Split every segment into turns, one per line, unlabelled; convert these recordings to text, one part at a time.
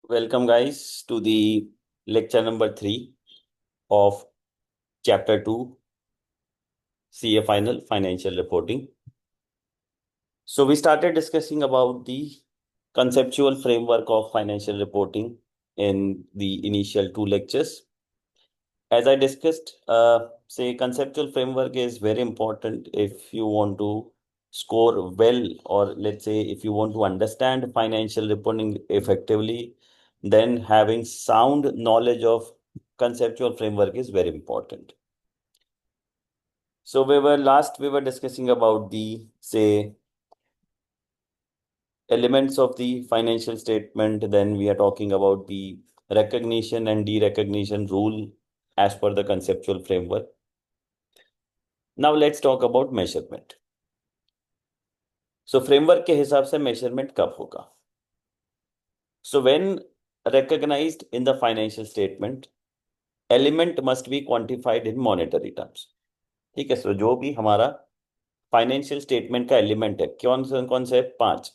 Welcome, guys, to the lecture number 3 of Chapter 2 CA Final Financial Reporting. So, we started discussing about the conceptual framework of financial reporting in the initial 2 lectures. As I discussed, say conceptual framework is very important if you want to score well, or let's say if you want to understand financial reporting effectively, then having sound knowledge of conceptual framework is very important. So we were discussing about the say elements of the financial statement. Then we are talking about the recognition and derecognition rule as per the conceptual framework. Now let's talk about measurement. So framework के हिसाब से measurement कब होगा? So when recognized in the financial statement, element must be quantified in monetary terms. ठीक है, सो जो भी हमारा फाइनेंशियल स्टेटमेंट का एलिमेंट है, कौन से 5: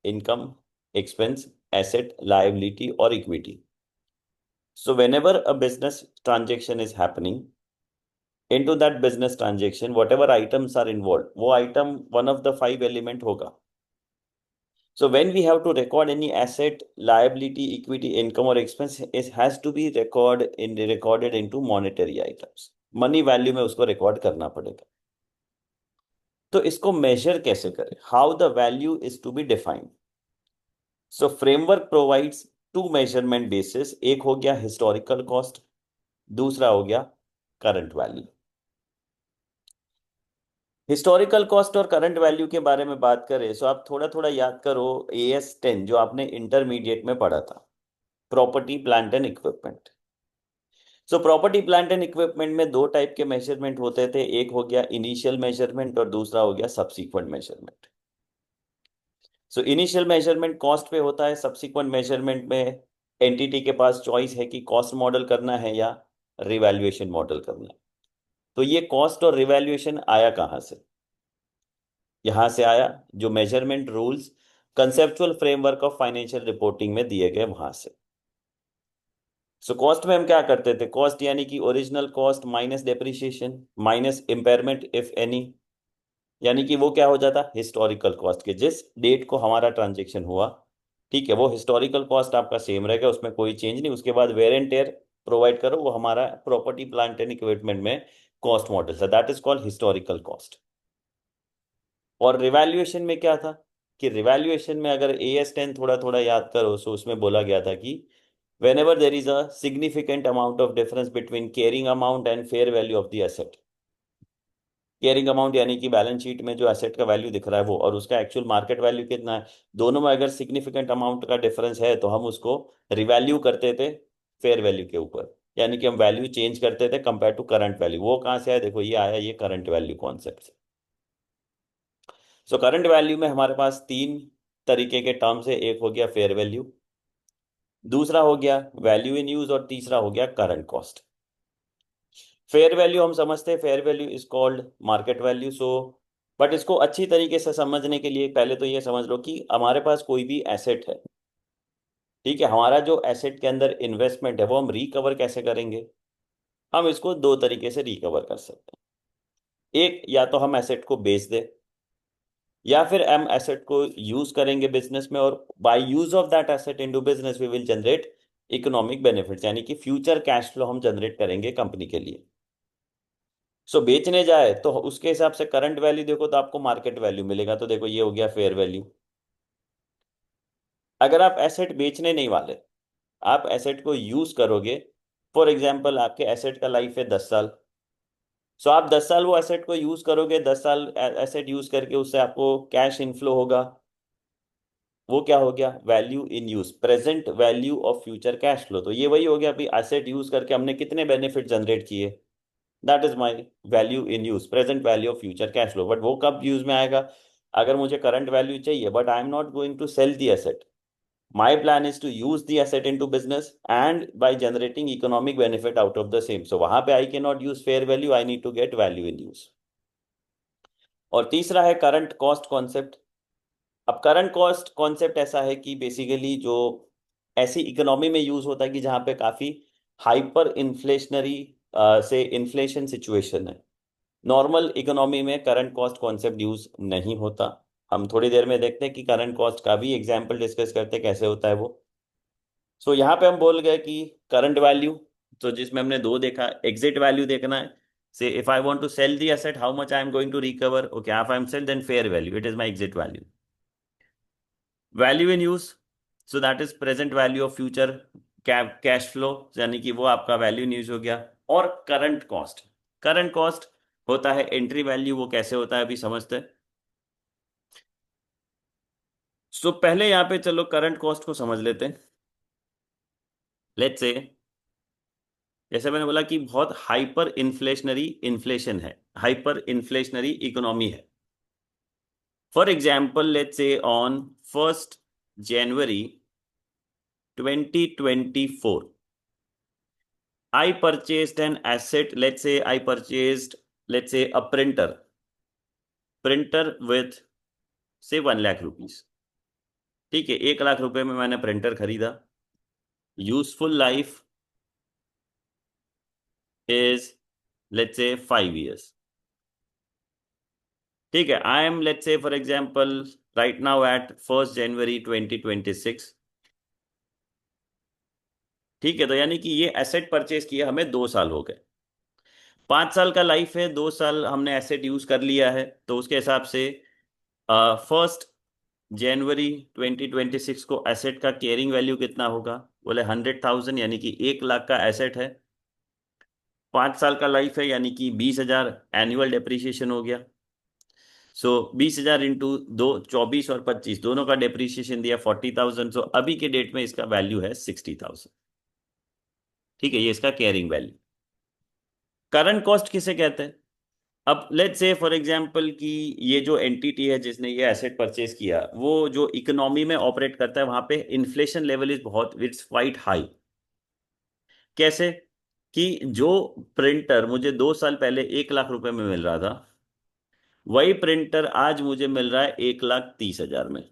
इनकम, एक्सपेंस, एसेट, लायबिलिटी और equity. So whenever a business transaction is happening, into that business transaction whatever items are involved, वो item one of the 5 element होगा. So when we have to record any asset, liability, equity, income or expense, it has to be recorded into monetary items. Money value में उसको record करना पड़ेगा. तो इसको measure कैसे करें? How the value is to be defined? So framework provides 2 measurement basis. एक हो गया historical cost, दूसरा हो गया current value. हिस्टोरिकल कॉस्ट और करंट वैल्यू के बारे में बात करें तो आप थोड़ा थोड़ा याद करो AS10 जो आपने इंटरमीडिएट में पढ़ा था, property plant and equipment. So property plant and equipment में 2 टाइप के मेजरमेंट होते थे. एक हो गया इनिशियल मेजरमेंट और दूसरा हो गया subsequent measurement. So initial measurement cost पे होता है. सब्सिक्वेंट मेजरमेंट में एंटिटी के पास चॉइस है कि कॉस्ट मॉडल करना है या रिवैल्यूएशन मॉडल करना है. तो ये कॉस्ट और रिवैल्यूएशन आया कहाँ से? यहां से आया जो measurement rules conceptual framework of financial reporting में दिए गए वहां से. सो कॉस्ट में हम क्या करते थे? कॉस्ट यानी कि original cost minus depreciation minus impairment if any, यानी कि वो क्या हो जाता? हिस्टोरिकल कॉस्ट के जिस डेट को हमारा ट्रांजेक्शन हुआ, ठीक है, वो हिस्टोरिकल कॉस्ट आपका सेम रहेगा, उसमें कोई चेंज नहीं. उसके बाद वेयर एंड टेयर प्रोवाइड करो, वो हमारा प्रॉपर्टी प्लांट एंड इक्विपमेंट में कॉस्ट मॉडल है, that is called historical cost. और रिवैल्यूएशन में क्या था कि रिवैल्यूएशन में अगर AS10 थोड़ा थोड़ा याद करो तो उसमें बोला गया था कि whenever there is a significant amount of difference between carrying amount and fair value of the asset. Caring amount यानी कि बैलेंस शीट में जो एसेट का वैल्यू दिख रहा है वो, और उसका एक्चुअल मार्केट वैल्यू कितना है, दोनों में अगर सिग्निफिकेंट अमाउंट का डिफरेंस है तो हम उसको रिवैल्यू करते थे फेयर वैल्यू के ऊपर, यानी कि हम वैल्यू चेंज करते थे कंपेयर टू करंट वैल्यू. वो कहाँ से आया? देखो ये आया, ये करंट वैल्यू कॉन्सेप्ट से. सो करंट वैल्यू में हमारे पास 3 तरीके के टर्म्स है. एक हो गया फेयर वैल्यू, दूसरा हो गया वैल्यू इन यूज और तीसरा हो गया करंट कॉस्ट. फेयर वैल्यू हम समझते हैं, fair value is called market value. So but इसको अच्छी तरीके से समझने के लिए पहले तो ये समझ लो कि हमारे पास कोई भी एसेट है, ठीक है, हमारा जो एसेट के अंदर इन्वेस्टमेंट है वो हम रिकवर कैसे करेंगे? हम इसको 2 तरीके से रिकवर कर सकते हैं. एक, या तो हम एसेट को बेच दें, या फिर हम एसेट को यूज करेंगे बिजनेस में, और by use of that asset into business we will generate economic benefits, यानी कि फ्यूचर कैश फ्लो हम जनरेट करेंगे कंपनी के लिए. सो बेचने जाए तो उसके हिसाब से करंट वैल्यू देखो तो आपको मार्केट वैल्यू मिलेगा. तो देखो ये हो गया फेयर वैल्यू. अगर आप एसेट बेचने नहीं वाले, आप एसेट को यूज करोगे, फॉर एग्जाम्पल आपके एसेट का लाइफ है 10 साल. सो आप 10 साल वो एसेट को यूज करोगे, 10 साल एसेट यूज करके उससे आपको कैश इनफ्लो होगा. वो क्या हो गया? Value in use, present value of future cash flow. तो ये वही हो गया, अभी एसेट यूज करके हमने कितने बेनिफिट जनरेट किए, that is my value in use, present value of future cash flow. But वो कब यूज में आएगा? अगर मुझे करंट वैल्यू चाहिए but I am not going to sell the asset, my plan is to use the asset into business and by generating economic benefit out of the same. So वहां पे I cannot use fair value, I need to get value in use. और तीसरा है current cost concept. अब current cost concept ऐसा है कि basically जो ऐसी इकोनॉमी में यूज होता है कि जहां पे काफी हाइपर इन्फ्लेशनरी से इन्फ्लेशन सिचुएशन है। नॉर्मल इकोनॉमी में करंट कॉस्ट कॉन्सेप्ट यूज नहीं होता। हम थोड़ी देर में देखते हैं कि करंट कॉस्ट का भी एग्जाम्पल डिस्कस करते हैं कैसे होता है वो। सो यहाँ पे हम बोल गए कि करंट वैल्यू, तो जिसमें हमने दो देखा, एग्जिट वैल्यू देखना है। Say if I want to sell the asset, how much I am going to recover, okay, if I am sell then fair value, it is my exit value. Value in use, so that is present value of future cash flow, यानी कि वो आपका value in use हो गया। और current cost, current cost होता है entry value. वो कैसे होता है अभी समझते हैं। सो पहले यहाँ पे चलो करंट कॉस्ट को समझ लेते हैं। लेट्स से, जैसे मैंने बोला कि बहुत हाइपर इन्फ्लेशनरी इन्फ्लेशन है, हाइपर इन्फ्लेशनरी इकोनॉमी है। For example let's say on 1 January 2024 I purchased an asset. Let's say I purchased, let's say, a printer with say 1 lakh rupees. ठीक है, 1 लाख रुपए में मैंने प्रिंटर खरीदा। Useful life is let's say 5 years। ठीक है, I am let's say for example right now at 1 जनवरी 2026। ठीक है, तो यानी कि ये एसेट परचेज किया हमें 2 साल हो गए। 5 साल का लाइफ है, 2 साल हमने एसेट यूज कर लिया है, तो उसके हिसाब से 1 जनवरी 2026 को एसेट का केयरिंग वैल्यू कितना होगा, बोले 100,000, यानी कि 1 लाख का एसेट है। 5 साल का लाइफ है, यानी कि 20,000 एनुअल डेप्रिसिएशन हो गया। सो 20,000 इंटू दो, 24 और 25 दोनों का डेप्रिसिएशन दिया 40,000। सो अभी के डेट में इसका वैल्यू है 60,000। ठीक है, ये इसका कैरिंग वैल्यू। करंट कॉस्ट किसे कहते हैं? अब लेट्स से फॉर एग्जांपल कि ये जो एंटिटी है जिसने ये एसेट परचेज किया, वो जो इकोनॉमी में ऑपरेट करता है वहां पे इन्फ्लेशन लेवल इज बहुत, इट्स क्वाइट हाई। कैसे? कि जो प्रिंटर मुझे 2 साल पहले 1 लाख रुपए में मिल रहा था, वही प्रिंटर आज मुझे मिल रहा है 1,30,000 में।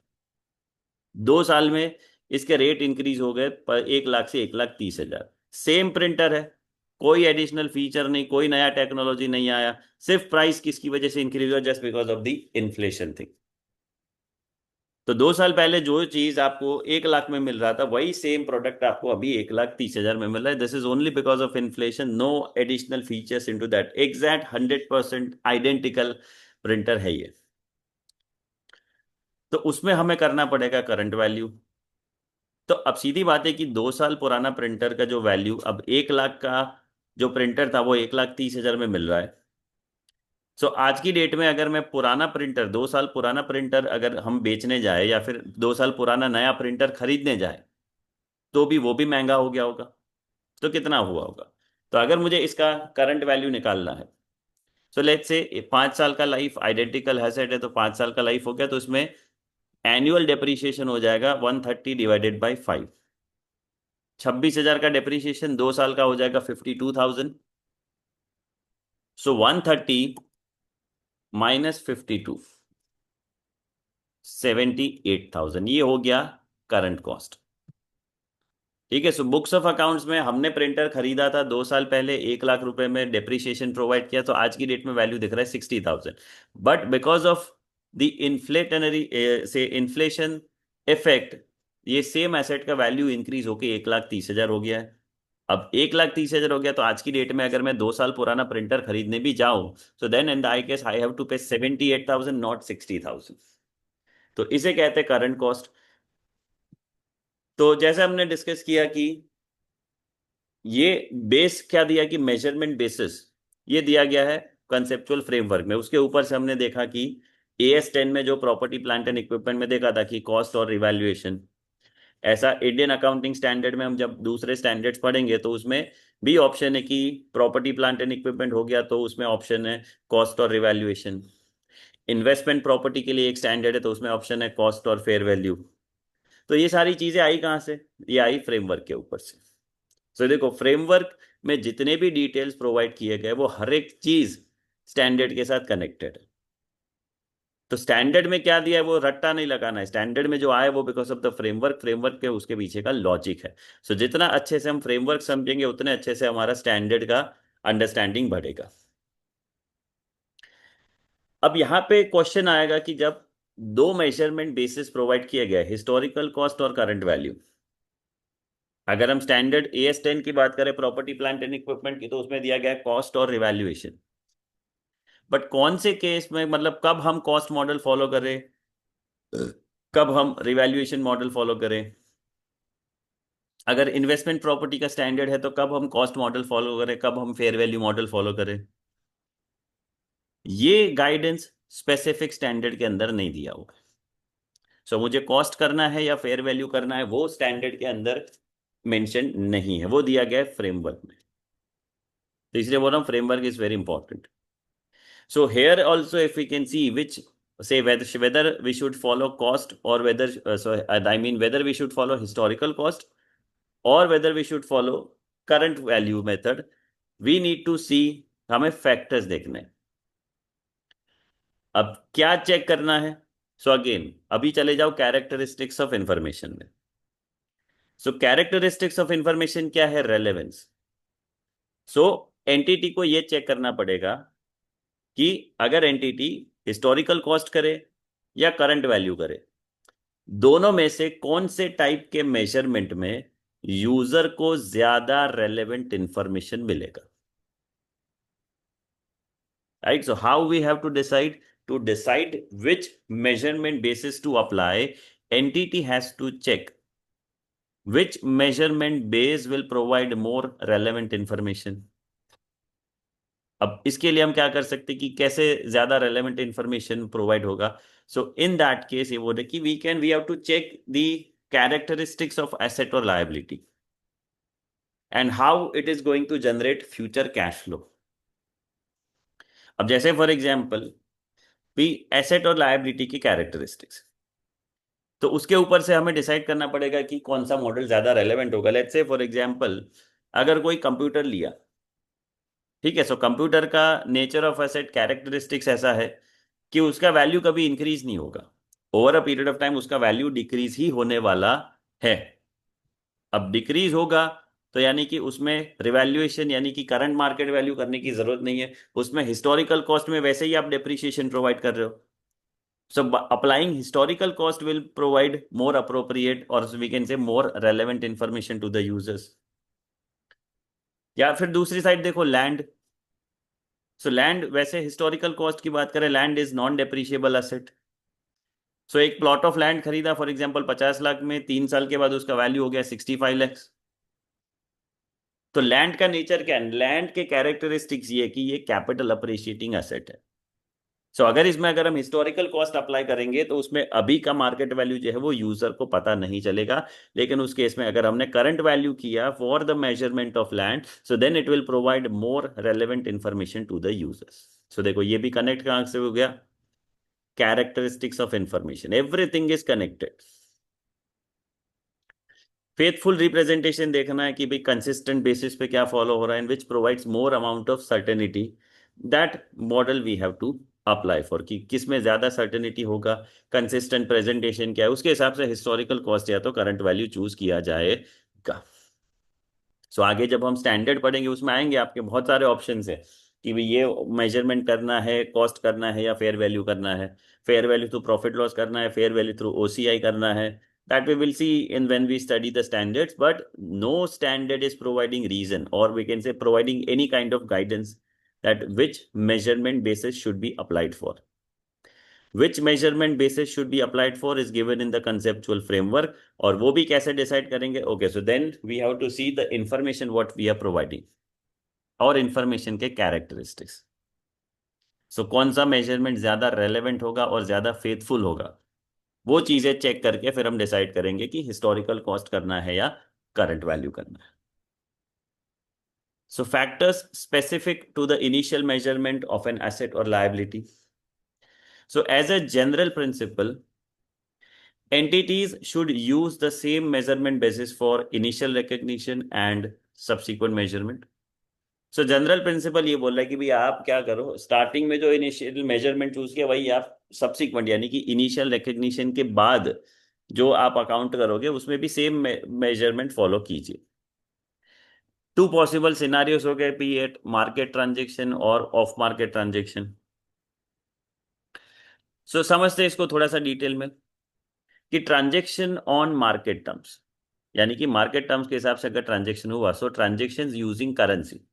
2 साल में इसके रेट इंक्रीज हो गए पर 1 लाख से 1,30,000। सेम प्रिंटर है, कोई एडिशनल फीचर नहीं, कोई नया टेक्नोलॉजी नहीं आया, सिर्फ प्राइस किसकी वजह से इंक्रीज हुआ, just because of the inflation thing. तो 2 साल पहले जो चीज आपको 1 लाख में मिल रहा था, वही सेम प्रोडक्ट आपको अभी 1,30,000 में मिल रहा है। This is only because of inflation, no additional features into that. Exact 100% identical printer है ये। तो उसमें हमें करना पड़ेगा करंट वैल्यू। तो अब सीधी बात है कि 2 साल पुराना प्रिंटर का जो वैल्यू, अब 1 लाख का जो प्रिंटर था वो 1,30,000 में मिल रहा है। सो आज की डेट में अगर मैं पुराना प्रिंटर, 2 साल पुराना प्रिंटर अगर हम बेचने जाए या फिर 2 साल पुराना नया प्रिंटर खरीदने जाए, तो भी वो भी महंगा हो गया होगा। तो कितना हुआ होगा? तो अगर मुझे इसका करंट वैल्यू निकालना है, सो लेट्स से 5 साल का लाइफ आइडेंटिकल एसेट है, तो 5 साल का लाइफ हो गया, तो इसमें एनुअल डेप्रीशिएशन हो जाएगा 130 डिवाइडेड बाई 5। 26,000 का डेप्रीशिएशन 2 साल का हो जाएगा 52,000। सो 130 - 52, 78,000, ये हो गया करंट कॉस्ट। ठीक है, सो बुक्स ऑफ अकाउंट्स में हमने प्रिंटर खरीदा था 2 साल पहले, 1 लाख रुपए में डेप्रिसिएशन प्रोवाइड किया, तो आज की डेट में वैल्यू दिख रहा है 60,000। बट बिकॉज ऑफ द इन्फ्लेटनरी से इन्फ्लेशन इफेक्ट, ये सेम एसेट का वैल्यू इंक्रीज होकर 1,30,000 हो गया है। अब 1,30,000 हो गया, तो आज की डेट में अगर मैं 2 साल पुराना प्रिंटर खरीदने भी जाऊं, so then in I case I have to pay 78,000, not 60,000। तो इसे कहते हैं करंट कॉस्ट। तो जैसे हमने डिस्कस किया कि ये बेस क्या दिया कि मेजरमेंट बेसिस, ये दिया गया है कंसेप्चुअल फ्रेमवर्क में। उसके ऊपर से हमने देखा कि AS10 में जो प्रॉपर्टी प्लांट एंड इक्विपमेंट में देखा था कि कॉस्ट और रिवैल्यूएशन, ऐसा इंडियन अकाउंटिंग स्टैंडर्ड में हम जब दूसरे स्टैंडर्ड्स पढ़ेंगे तो उसमें भी ऑप्शन है कि प्रॉपर्टी प्लांट एंड इक्विपमेंट हो गया तो उसमें ऑप्शन है कॉस्ट और रिवैल्यूएशन। इन्वेस्टमेंट प्रॉपर्टी के लिए एक स्टैंडर्ड है तो उसमें ऑप्शन है कॉस्ट और फेयर वैल्यू। तो ये सारी चीजें आई कहाँ से? ये आई फ्रेमवर्क के ऊपर से। सो देखो, फ्रेमवर्क में जितने भी डिटेल्स प्रोवाइड किए गए वो हर एक चीज स्टैंडर्ड के साथ कनेक्टेड है। तो स्टैंडर्ड में क्या दिया है वो रट्टा नहीं लगाना है, स्टैंडर्ड में जो आया वो because of the framework, framework के उसके पीछे का लॉजिक है। सो जितना अच्छे से हम फ्रेमवर्क समझेंगे उतने अच्छे से हमारा स्टैंडर्ड का अंडरस्टैंडिंग बढ़ेगा। अब यहाँ पे क्वेश्चन आएगा कि जब दो मेजरमेंट बेसिस प्रोवाइड किया गया है, हिस्टोरिकल कॉस्ट और करंट वैल्यू, अगर हम स्टैंडर्ड AS10 की बात करें प्रॉपर्टी प्लांट एंड इक्विपमेंट की, तो उसमें दिया गया है कॉस्ट और रिवैल्यूएशन। बट कौन से केस में, मतलब कब हम कॉस्ट मॉडल फॉलो करें, कब हम रिवैल्यूएशन मॉडल फॉलो करें? अगर इन्वेस्टमेंट प्रॉपर्टी का स्टैंडर्ड है तो कब हम कॉस्ट मॉडल फॉलो करें, कब हम फेयर वैल्यू मॉडल फॉलो करें? ये गाइडेंस स्पेसिफिक स्टैंडर्ड के अंदर नहीं दिया हुआ है। सो मुझे कॉस्ट करना है या फेयर वैल्यू करना है वो स्टैंडर्ड के अंदर मेंशन नहीं है, वो दिया गया है फ्रेमवर्क में। तो इसलिए बोल रहा हूँ framework is very important. So here also if we can see which say whether we should follow cost or whether I mean whether we should follow historical cost or whether we should follow current value method, we need to see, हमें factors देखने हैं। अब क्या check करना है? So again अभी चले जाओ कैरेक्टरिस्टिक्स ऑफ इंफॉर्मेशन में। सो कैरेक्टरिस्टिक्स ऑफ इंफॉर्मेशन क्या है? रेलेवेंस। सो एंटिटी को ये चेक करना पड़ेगा कि अगर एंटिटी हिस्टोरिकल कॉस्ट करे या करंट वैल्यू करे, दोनों में से कौन से टाइप के मेजरमेंट में यूजर को ज्यादा रेलेवेंट इंफॉर्मेशन मिलेगा। Right, so how we have to decide? To decide which measurement basis to apply, entity has to check which measurement base will provide more relevant information. अब इसके लिए हम क्या कर सकते हैं कि कैसे ज्यादा रेलेवेंट इंफॉर्मेशन प्रोवाइड होगा? सो इन दैट केस ये बोले कि we have to check the characteristics of asset और liability and how it is going to generate future cash flow. अब जैसे फॉर एग्जाम्पल भी एसेट और लायबिलिटी की कैरेक्टरिस्टिक्स, तो उसके ऊपर से हमें डिसाइड करना पड़ेगा कि कौन सा मॉडल ज्यादा रेलेवेंट होगा। लेट्स से फॉर एग्जांपल अगर कोई कंप्यूटर लिया, ठीक है, सो कंप्यूटर का नेचर ऑफ एसेट कैरेक्टरिस्टिक्स ऐसा है कि उसका वैल्यू कभी इंक्रीज नहीं होगा, over a period of time उसका वैल्यू डिक्रीज ही होने वाला है। अब डिक्रीज होगा तो यानी कि उसमें रिवैल्यूएशन यानी कि करंट मार्केट वैल्यू करने की जरूरत नहीं है, उसमें हिस्टोरिकल कॉस्ट में वैसे ही आप डेप्रिसिएशन प्रोवाइड कर रहे हो। So applying historical cost will provide more appropriate or we can say more relevant information to the users. या फिर दूसरी साइड देखो लैंड। सो लैंड वैसे हिस्टोरिकल कॉस्ट की बात करें, land is non depreciable asset. So एक प्लॉट ऑफ लैंड खरीदा फॉर एग्जांपल 50 लाख में, 3 साल के बाद उसका वैल्यू हो गया 65 लाख। तो लैंड का नेचर क्या है? लैंड के कैरेक्टरिस्टिक्स ये कि ये कैपिटल अप्रिशिएटिंग एसेट है। अगर इसमें अगर हम हिस्टोरिकल कॉस्ट अप्लाई करेंगे तो उसमें अभी का मार्केट वैल्यू जो है वो यूजर को पता नहीं चलेगा। लेकिन उस केस में अगर हमने करंट वैल्यू किया for the measurement of land, so then it will provide more relevant information to the users. So देखो ये भी कनेक्ट कहां से हो गया? Characteristics of information, everything is connected. Faithful representation देखना है कि भाई कंसिस्टेंट बेसिस पे क्या फॉलो हो रहा है, and which provides more amount of certainty, that model we have to apply for, कि किस में ज्यादा सर्टेनिटी होगा, कंसिस्टेंट प्रेजेंटेशन क्या है, उसके हिसाब से हिस्टोरिकल कॉस्ट या तो करंट वैल्यू चूज किया जाएगा। आगे जब हम स्टैंडर्ड पढ़ेंगे उसमें आएंगे आपके बहुत सारे ऑप्शन है कि भाई ये मेजरमेंट करना है, कॉस्ट करना है या फेयर वैल्यू करना है, fair value through profit loss करना है, फेयर वैल्यू थ्रू OCI करना है। That we will see in when we study the standards, but no standard is providing reason or we can say providing any kind of guidance that which measurement basis should be applied for. Which measurement basis should be applied for is given in the conceptual framework, और वो भी कैसे decide करेंगे? Okay, so then we have to see the information what we are providing और information के characteristics. कौन सा measurement ज्यादा रेलेवेंट होगा और ज्यादा फेथफुल होगा, वो चीजें चेक करके फिर हम डिसाइड करेंगे कि हिस्टोरिकल कॉस्ट करना है या करंट वैल्यू करना है। Factors specific to the initial measurement of an asset और liability. As a general principle, entities should use the same measurement basis for initial recognition and subsequent measurement. So general principle ये बोल रहा है कि भाई आप क्या करो, स्टार्टिंग में जो इनिशियल मेजरमेंट चूज किया वही आप सब्सिक्वेंट यानी कि इनिशियल रिकग्निशन के बाद जो आप अकाउंट करोगे उसमें भी सेम मेजरमेंट फॉलो कीजिए। टू पॉसिबल सिनारियोस हो गए, बी एट मार्केट ट्रांजेक्शन और ऑफ मार्केट ट्रांजेक्शन। सो समझते हैं इसको थोड़ा सा डिटेल में कि ट्रांजेक्शन ऑन मार्केट टर्म्स, यानी कि मार्केट टर्म्स के हिसाब से अगर ट्रांजेक्शन हुआ, so transaction using currency.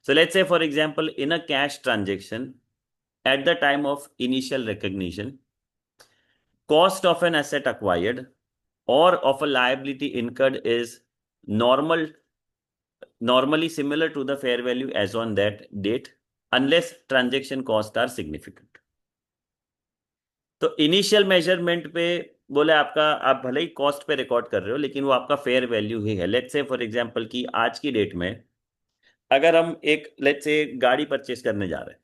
So let's say, for example, in a cash transaction, at the time of initial recognition, cost of an asset acquired or of a liability incurred is normal, normally similar to the fair value as on that date, unless transaction costs are significant. तो initial measurement पे बोले आपका, आप भले ही cost पे record कर रहे हो लेकिन वो आपका फेयर वैल्यू ही है। लेट्स से फॉर एग्जांपल कि आज की डेट में अगर हम एक लेट्स से गाड़ी परचेस करने जा रहे हैं,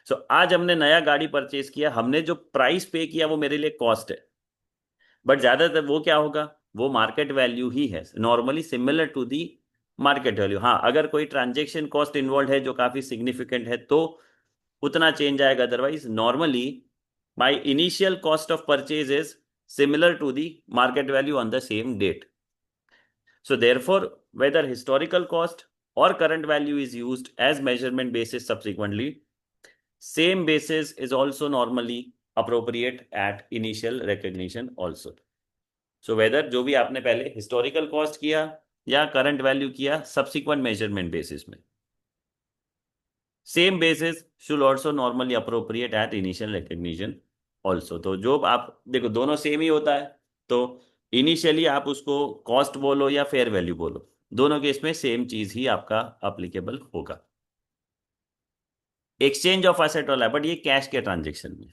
सो आज हमने नया गाड़ी परचेस किया, हमने जो प्राइस पे किया वो मेरे लिए कॉस्ट है, बट ज्यादातर वो क्या होगा, वो मार्केट वैल्यू ही है, normally similar to the market value. हाँ, अगर कोई ट्रांजेक्शन कॉस्ट इन्वॉल्व है जो काफी सिग्निफिकेंट है तो उतना चेंज आएगा, otherwise normally my initial cost of purchase is similar to the market value on the same date. So therefore, whether historical cost or current value is used as measurement basis subsequently, same basis is also normally appropriate at initial recognition also. So whether जो भी आपने पहले historical cost किया या current value किया subsequent measurement basis में, same basis should also normally appropriate at initial recognition also। तो जो आप देखो दोनों सेम ही होता है, तो इनिशियली आप उसको कॉस्ट बोलो या फेयर वैल्यू बोलो, दोनों केस में सेम चीज ही आपका अप्लीकेबल होगा। एक्सचेंज ऑफ एसेट वाला है, बट ये कैश के ट्रांजेक्शन में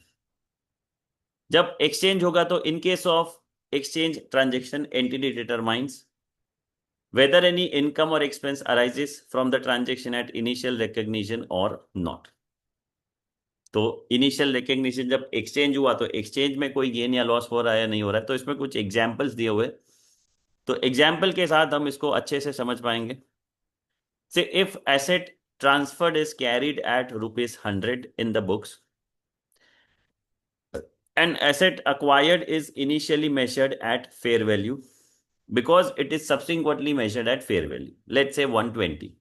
जब एक्सचेंज होगा तो in case of exchange transaction, entity determines whether any income or expense arises from the transaction at initial recognition or not। तो इनिशियल रिकग्निशन जब एक्सचेंज हुआ तो एक्सचेंज में कोई गेन या लॉस हो रहा है या नहीं हो रहा है, तो इसमें कुछ एग्जाम्पल्स दिए हुए, तो एग्जाम्पल के साथ हम इसको अच्छे से समझ पाएंगे। से if asset transferred is carried at rupees 100 in the books, an asset acquired is initially measured at fair value because it is subsequently measured at fair value, let's say 120।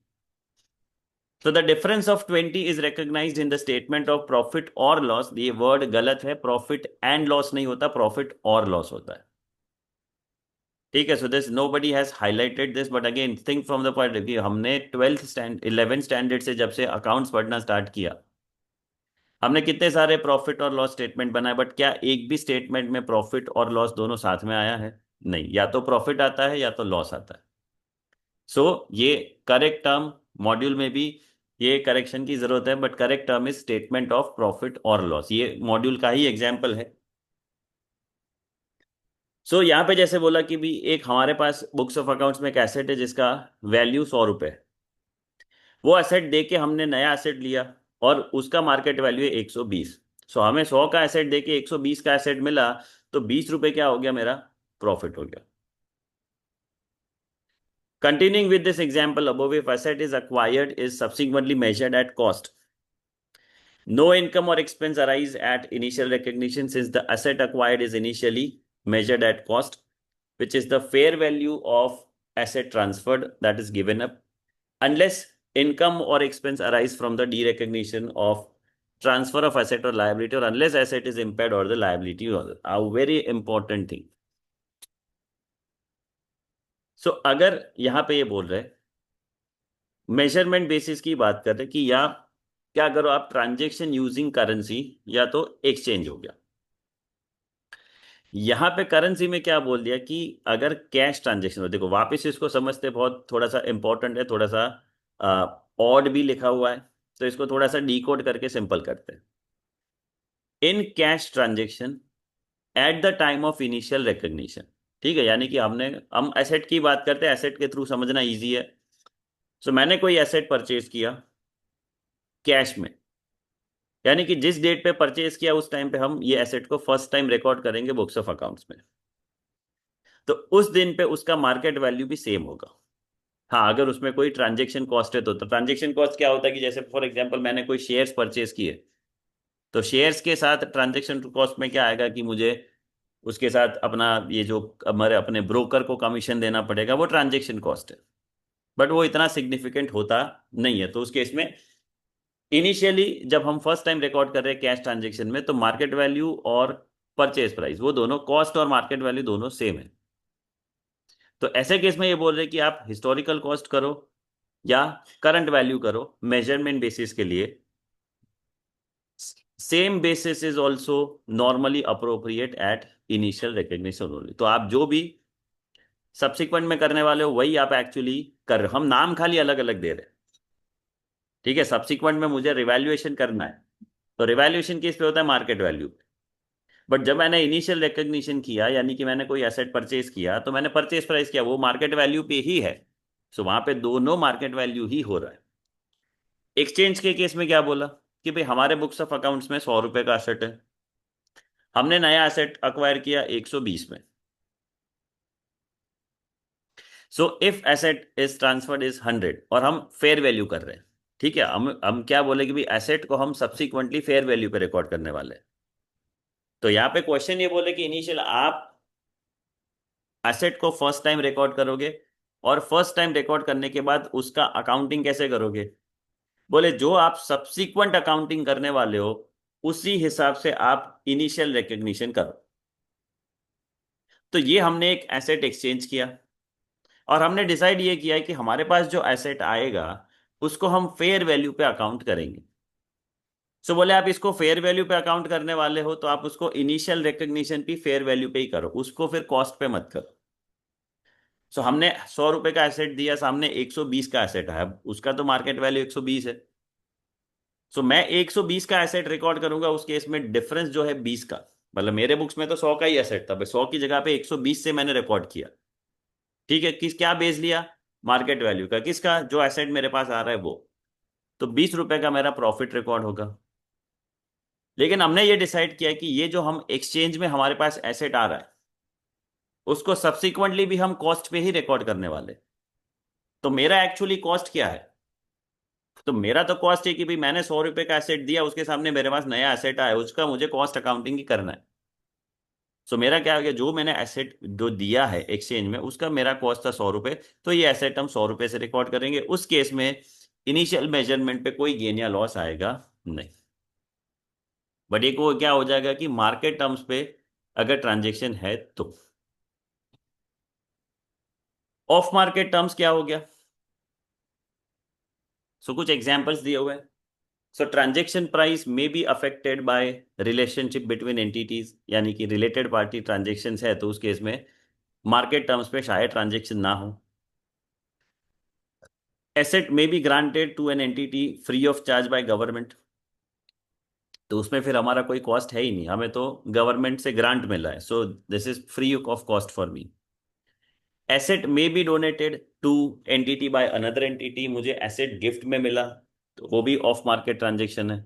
So the difference of 20 is recognized in the statement of profit or loss। ये word गलत है, profit and loss नहीं होता, profit और loss होता है, ठीक है। So this nobody has highlighted this, but again think from the point कि हमने 11th स्टैंडर्ड से जब से अकाउंट्स पढ़ना स्टार्ट किया, हमने कितने सारे प्रॉफिट और लॉस स्टेटमेंट बनाए, बट क्या एक भी स्टेटमेंट में प्रॉफिट और लॉस दोनों साथ में आया है? नहीं, या तो प्रॉफिट आता है या तो लॉस आता है। सो ये करेक्ट टर्म मॉड्यूल में भी ये करेक्शन की जरूरत है, but correct term is statement of profit और लॉस, ये मॉड्यूल का ही एग्जाम्पल है। सो यहाँ पे जैसे बोला कि भी एक हमारे पास बुक्स ऑफ अकाउंट्स में एक एसेट है जिसका वैल्यू 100 रुपए, वो एसेट दे के हमने नया एसेट लिया और उसका मार्केट वैल्यू है 120। सो हमें 100 का एसेट दे के 120 का एसेट मिला, तो 20 रुपए क्या हो गया, मेरा प्रॉफिट हो गया। Continuing with this example above, if asset is acquired is subsequently measured at cost, no income or expense arise at initial recognition since the asset acquired is initially measured at cost, which is the fair value of asset transferred that is given up, unless income or expense arise from the derecognition of transfer of asset or liability, or unless asset is impaired or the liability or a very important thing। So अगर यहाँ पे ये बोल रहे measurement basis की बात कर रहे कि या क्या करो आप ट्रांजेक्शन यूजिंग करेंसी या तो एक्सचेंज हो गया, यहां पे करेंसी में क्या बोल दिया कि अगर कैश ट्रांजेक्शन हो, देखो वापस इसको समझते, बहुत थोड़ा सा इंपॉर्टेंट है, थोड़ा सा ऑड भी लिखा हुआ है, तो इसको थोड़ा सा डिकोड करके सिंपल करते हैं। In cash transaction at the time of initial recognition, ठीक है, यानी कि हम एसेट की बात करते हैं, एसेट के थ्रू समझना इजी है। सो मैंने कोई एसेट परचेज किया कैश में, यानी कि जिस डेट पे परचेज किया उस टाइम पे हम ये एसेट को फर्स्ट टाइम रिकॉर्ड करेंगे बुक्स ऑफ अकाउंट्स में, तो उस दिन पे उसका मार्केट वैल्यू भी सेम होगा। हाँ, अगर उसमें कोई ट्रांजेक्शन कॉस्ट है तो ट्रांजेक्शन कॉस्ट क्या होता है कि जैसे फॉर एग्जांपल मैंने कोई शेयर्स परचेज किए, तो शेयर्स के साथ ट्रांजेक्शन कॉस्ट में क्या आएगा कि मुझे उसके साथ अपना ये जो हमारे अपने ब्रोकर को कमीशन देना पड़ेगा, वो ट्रांजेक्शन कॉस्ट है। बट वो इतना सिग्निफिकेंट होता नहीं है। तो उस केस में इनिशियली जब हम फर्स्ट टाइम रिकॉर्ड कर रहे हैं कैश ट्रांजेक्शन में, तो मार्केट वैल्यू और परचेज प्राइस वो दोनों, कॉस्ट और मार्केट वैल्यू दोनों सेम है। तो ऐसे केस में ये बोल रहे हैं कि आप हिस्टोरिकल कॉस्ट करो या करंट वैल्यू करो मेजरमेंट बेसिस के लिए, same basis is also normally appropriate at initial recognition only. तो आप जो भी सब्सिक्वेंट में करने वाले हो वही आप एक्चुअली कर रहे हो, हम नाम खाली अलग अलग दे रहे हैं। ठीक है, सब्सिक्वेंट में मुझे रिवैल्यूएशन करना है, तो रिवैल्यूएशन किस पे होता है, मार्केट वैल्यू। बट जब मैंने इनिशियल रिकग्निशन किया, यानी कि मैंने कोई एसेट परचेज किया, तो मैंने परचेज प्राइस किया वो मार्केट वैल्यू पे ही है। सो वहां पे दोनों मार्केट वैल्यू ही हो रहा है। एक्सचेंज के केस में क्या बोला कि भाई हमारे बुक्स ऑफ अकाउंट्स में 100 रुपए का एसेट है, हमने नया एसेट अक्वायर किया 120 में। So if asset is transferred is 100 और हम फेयर वैल्यू कर रहे हैं, ठीक है, हम क्या बोले कि भाई एसेट को हम सब्सिक्वेंटली फेयर वैल्यू पे रिकॉर्ड करने वाले हैं। तो यहाँ पे क्वेश्चन ये बोले कि इनिशियल आप एसेट को फर्स्ट टाइम रिकॉर्ड करोगे, और फर्स्ट टाइम रिकॉर्ड करने के बाद उसका अकाउंटिंग कैसे करोगे। बोले जो आप सब्सिक्वेंट अकाउंटिंग करने वाले हो उसी हिसाब से आप इनिशियल रिकग्निशन करो। तो ये हमने एक एसेट एक्सचेंज किया, और हमने डिसाइड ये किया कि हमारे पास जो एसेट आएगा उसको हम फेयर वैल्यू पे अकाउंट करेंगे। सो बोले आप इसको फेयर वैल्यू पे अकाउंट करने वाले हो तो आप उसको इनिशियल रिकग्निशन भी फेयर वैल्यू पे ही करो, उसको फिर कॉस्ट पे मत करो। सो हमने 100 रुपए का एसेट दिया, सामने 120 का एसेट आया, उसका तो मार्केट वैल्यू 120 है। सो मैं 120 का एसेट रिकॉर्ड करूंगा, उस केस में डिफरेंस जो है 20 का, मतलब मेरे बुक्स में तो 100 का ही एसेट था, 100 की जगह पे 120 से मैंने रिकॉर्ड किया। ठीक है, किस क्या बेस लिया, मार्केट वैल्यू का, किसका, जो एसेट मेरे पास आ रहा है वो। तो 20 रुपए का मेरा प्रॉफिट रिकॉर्ड होगा। लेकिन हमने ये डिसाइड किया कि ये जो हम एक्सचेंज में हमारे पास एसेट आ रहा है उसको सब्सिक्वेंटली भी हम कॉस्ट पे ही रिकॉर्ड करने वाले। तो मेरा एक्चुअली कॉस्ट क्या है, तो मेरा तो कॉस्ट है कि भाई मैंने 100 रुपए का एसेट दिया, उसके सामने मेरे पास नया एसेट आया, उसका मुझे कॉस्ट अकाउंटिंग ही करना है। सो मेरा क्या हो गया, जो मैंने एसेट जो दिया है एक्सचेंज में उसका मेरा कॉस्ट था 100 रुपए, तो ये एसेट हम 100 रुपए से रिकॉर्ड करेंगे। उस केस में इनिशियल मेजरमेंट पे कोई गेन या लॉस आएगा नहीं। बट एक वो क्या हो जाएगा कि मार्केट टर्म्स पे अगर ट्रांजेक्शन है तो। ऑफ मार्केट टर्म्स क्या हो गया, सो कुछ एग्जांपल्स दिए हुए हैं। So transaction price may be affected by relationship between entities, यानी कि रिलेटेड पार्टी ट्रांजेक्शन है तो उस केस में मार्केट टर्म्स पे शायद ट्रांजेक्शन ना हो। Asset may be granted to an entity free of charge by government, तो उसमें फिर हमारा कोई कॉस्ट है ही नहीं, हमें तो गवर्नमेंट से ग्रांट मिला है, so this is free of cost for me. Asset may be donated to entity by another entity, मुझे एसेट गिफ्ट में मिला, तो वो भी ऑफ मार्केट ट्रांजेक्शन है।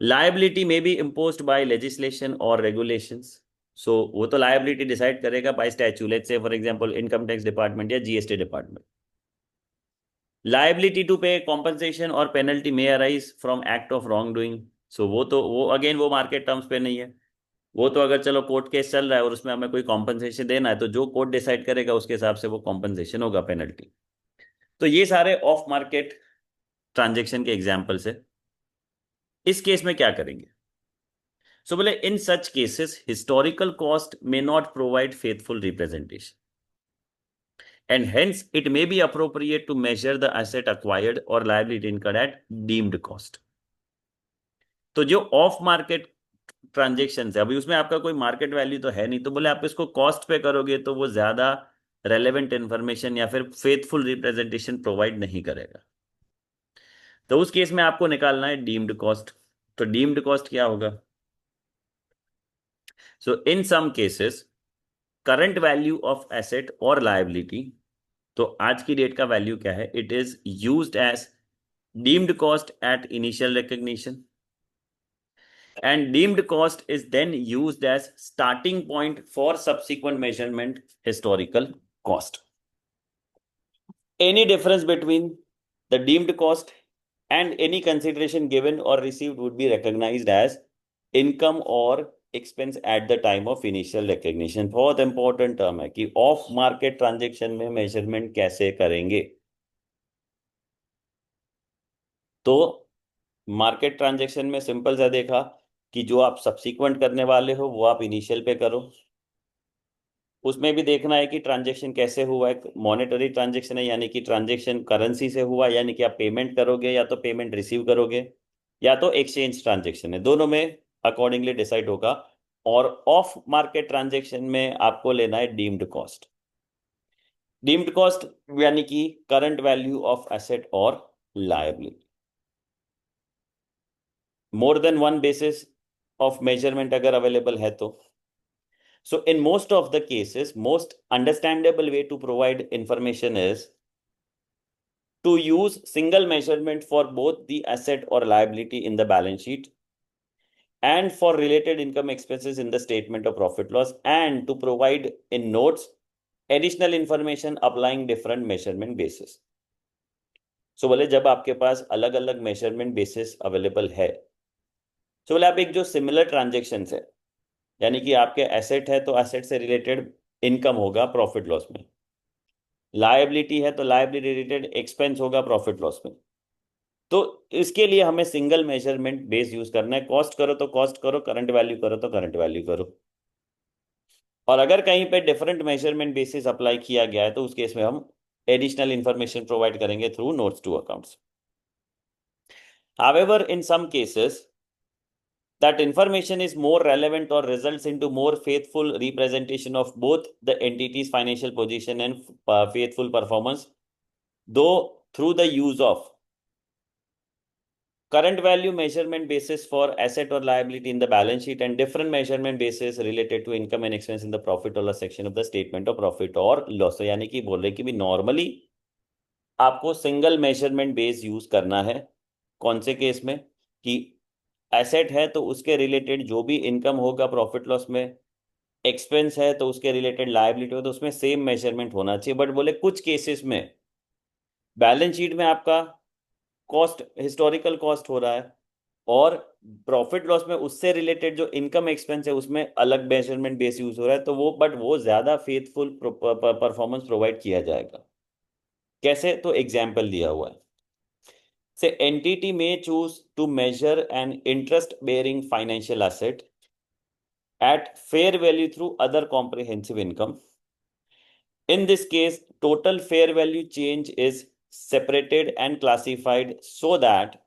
Liability may be imposed by legislation और रेगुलेशंस, सो वो तो लायबिलिटी डिसाइड करेगा by statute, let's say for example income tax department या GST department. Liability to pay compensation और penalty may arise from act of wrong doing, सो वो तो वो again वो मार्केट टर्म्स पे नहीं है। वो तो अगर चलो कोर्ट केस चल रहा है और उसमें हमें कोई कॉम्पनसेशन देना है, तो जो कोर्ट डिसाइड करेगा उसके हिसाब से वो कॉम्पनसेशन होगा, पेनल्टी। तो ये सारे ऑफ मार्केट ट्रांजेक्शन के एग्जाम्पल्स है। इस केस में क्या करेंगे, सो बोले in such cases historical cost may not provide faithful representation and hence it may be appropriate to measure the asset acquired or liability incurred at deemed cost। तो जो of market transaction है, अभी उसमें आपका कोई market value तो है नहीं, तो बोले आप इसको कॉस्ट पे करोगे तो वो ज्यादा रेलेवेंट इंफॉर्मेशन या फिर फेथफुल रिप्रेजेंटेशन प्रोवाइड नहीं करेगा। तो उस केस में आपको निकालना है डीम्ड कॉस्ट। तो डीम्ड कॉस्ट क्या होगा, so in some cases current value of asset और लायबिलिटी, तो आज की डेट का वैल्यू क्या है, it is used as deemed cost at initial recognition, and deemed cost is then used as starting point for subsequent measurement historical cost। Any difference between the deemed cost and any consideration given or received would be recognized as income or expense at the time of initial recognition. बहुत important term है कि of market transaction में measurement कैसे करेंगे. तो market transaction में simple सा देखा कि जो आप सब्सिक्वेंट करने वाले हो वो आप इनिशियल पे करो. उसमें भी देखना है कि ट्रांजेक्शन कैसे हुआ है. मॉनेटरी ट्रांजेक्शन है यानी कि ट्रांजेक्शन करेंसी से हुआ, यानी कि आप पेमेंट करोगे या तो पेमेंट रिसीव करोगे, या तो एक्सचेंज ट्रांजेक्शन है. दोनों में अकॉर्डिंगली डिसाइड होगा. और ऑफ मार्केट ट्रांजेक्शन में आपको लेना है डीम्ड कॉस्ट. डीम्ड कॉस्ट यानी कि करंट वैल्यू ऑफ एसेट और liability. More than one basis of measurement अगर अवेलेबल है तो. So in most of the cases, most understandable way to provide information is to use single measurement for both the asset or liability in the balance sheet and for related income expenses in the statement of profit loss, and to provide in notes additional information applying different measurement basis. So बोले जब आपके पास अलग अलग measurement basis available है, तो बोले आप एक जो सिमिलर ट्रांजेक्शन है, यानी कि आपके एसेट है तो एसेट से रिलेटेड इनकम होगा प्रॉफिट लॉस में, लायबिलिटी है तो लायबिलिटी रिलेटेड एक्सपेंस होगा प्रॉफिट लॉस में. तो इसके लिए हमें सिंगल मेजरमेंट बेस यूज करना है. कॉस्ट करो तो कॉस्ट करो, करंट वैल्यू करो तो करंट वैल्यू करो. और अगर कहीं पे डिफरेंट मेजरमेंट बेसिस अप्लाई किया गया है तो उस केस में हम एडिशनल इंफॉर्मेशन प्रोवाइड करेंगे through notes to accounts. However, in some cases, that information is more relevant or results into more faithful representation of both the entity's financial position and faithful performance, though through the use of current value measurement basis for asset or liability in the balance sheet and different measurement basis related to income and expense in the profit or loss section of the statement of profit or loss. यानी कि बोल रहे कि भी normally आपको single measurement base use करना है. कौन से केस में? कि एसेट है तो उसके रिलेटेड जो भी इनकम होगा प्रॉफिट लॉस में, एक्सपेंस है तो उसके रिलेटेड लायबिलिटी हो, तो उसमें सेम मेजरमेंट होना चाहिए. बट बोले कुछ केसेस में बैलेंस शीट में आपका कॉस्ट हिस्टोरिकल कॉस्ट हो रहा है और प्रॉफिट लॉस में उससे रिलेटेड जो इनकम एक्सपेंस है उसमें अलग मेजरमेंट बेस यूज हो रहा है, तो वो बट वो ज्यादा फेथफुल परफॉर्मेंस प्रोवाइड किया जाएगा. कैसे? तो एग्जाम्पल दिया हुआ है. Say entity may choose to measure an interest bearing financial asset at fair value through other comprehensive income. In this case, total fair value change is separated and classified so that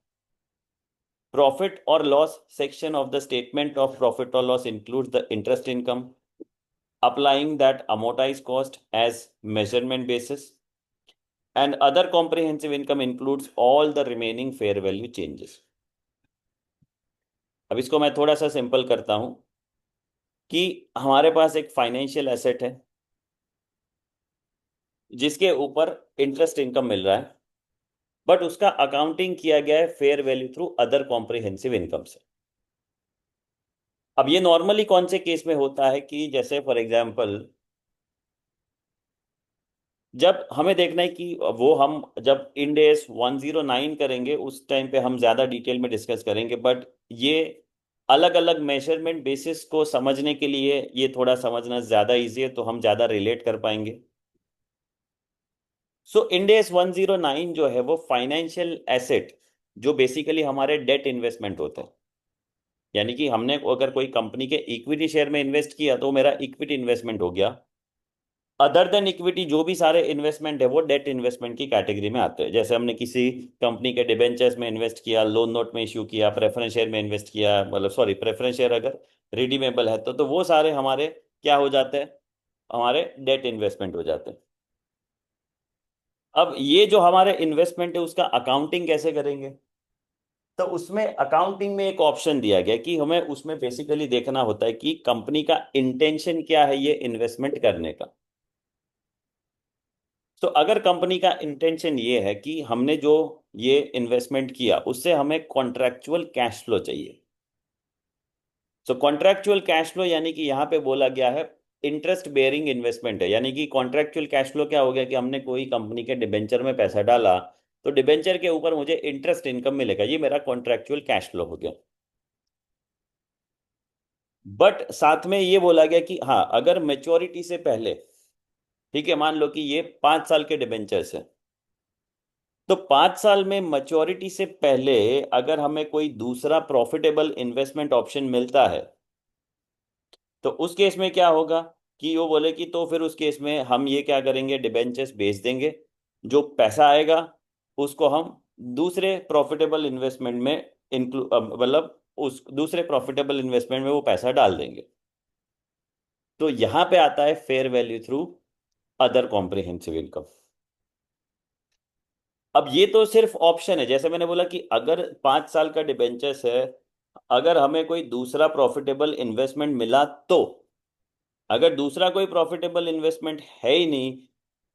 profit or loss section of the statement of profit or loss includes the interest income, applying that amortized cost as measurement basis, and other comprehensive income includes all the remaining fair value changes. अब इसको मैं थोड़ा सा simple करता हूं कि हमारे पास एक फाइनेंशियल एसेट है जिसके ऊपर इंटरेस्ट इनकम मिल रहा है, बट उसका अकाउंटिंग किया गया है fair value through other comprehensive income से. अब ये नॉर्मली कौन से केस में होता है कि जैसे फॉर एग्जांपल जब हमें देखना है कि वो हम जब इंड एस 109 करेंगे उस टाइम पे हम ज्यादा डिटेल में डिस्कस करेंगे, बट ये अलग अलग मेजरमेंट बेसिस को समझने के लिए ये थोड़ा समझना ज्यादा इजी है, तो हम ज्यादा रिलेट कर पाएंगे. सो इंड एस 109 जो है वो फाइनेंशियल एसेट जो बेसिकली हमारे डेट इन्वेस्टमेंट होते हैं, यानी कि हमने अगर कोई कंपनी के इक्विटी शेयर में इन्वेस्ट किया तो मेरा इक्विटी इन्वेस्टमेंट हो गया. अदर देन इक्विटी जो भी सारे इन्वेस्टमेंट है वो डेट इन्वेस्टमेंट की कैटेगरी में आते हैं. जैसे हमने किसी कंपनी के डिबेंचर्स में इन्वेस्ट किया, लोन नोट में इश्यू किया, प्रेफरेंस शेयर में इन्वेस्ट किया, मतलब सॉरी प्रेफरेंस शेयर अगर रिडीमेबल है तो वो सारे हमारे क्या हो जाते हैं? हमारे डेट इन्वेस्टमेंट हो जाते हैं. अब ये जो हमारे इन्वेस्टमेंट है उसका अकाउंटिंग कैसे करेंगे? तो उसमें अकाउंटिंग में एक ऑप्शन दिया गया कि हमें उसमें बेसिकली देखना होता है कि कंपनी का इंटेंशन क्या है ये इन्वेस्टमेंट करने का. तो अगर कंपनी का इंटेंशन ये है कि हमने जो ये इन्वेस्टमेंट किया उससे हमें कॉन्ट्रैक्चुअल कैश फ्लो चाहिए. तो कॉन्ट्रैक्चुअल कैश फ्लो यानी कि यहां पे बोला गया है इंटरेस्ट बेयरिंग इन्वेस्टमेंट है, यानी कि कॉन्ट्रेक्चुअल कैश फ्लो क्या हो गया कि हमने कोई कंपनी के डिबेंचर में पैसा डाला तो डिबेंचर के ऊपर मुझे इंटरेस्ट इनकम मिलेगा, ये मेरा कॉन्ट्रेक्चुअल कैश फ्लो हो गया। बट साथ में ये बोला गया कि हाँ, अगर मेच्योरिटी से पहले, ठीक है, मान लो कि ये 5 साल के डिबेंचर्स है, तो 5 साल में मैच्योरिटी से पहले अगर हमें कोई दूसरा प्रॉफिटेबल इन्वेस्टमेंट ऑप्शन मिलता है तो उस केस में क्या होगा कि वो बोले कि तो फिर उस केस में हम ये क्या करेंगे, डिबेंचर्स बेच देंगे, जो पैसा आएगा उसको हम दूसरे प्रॉफिटेबल इन्वेस्टमेंट में इंक्लूड, मतलब उस दूसरे प्रॉफिटेबल इन्वेस्टमेंट में वो पैसा डाल देंगे। तो यहां पे आता है fair value through other comprehensive income. अब ये तो सिर्फ ऑप्शन है, जैसे मैंने बोला कि अगर 5 साल का डिबेंचर्स है, अगर हमें कोई दूसरा प्रॉफिटेबल इन्वेस्टमेंट मिला तो, अगर दूसरा कोई प्रॉफिटेबल इन्वेस्टमेंट है ही नहीं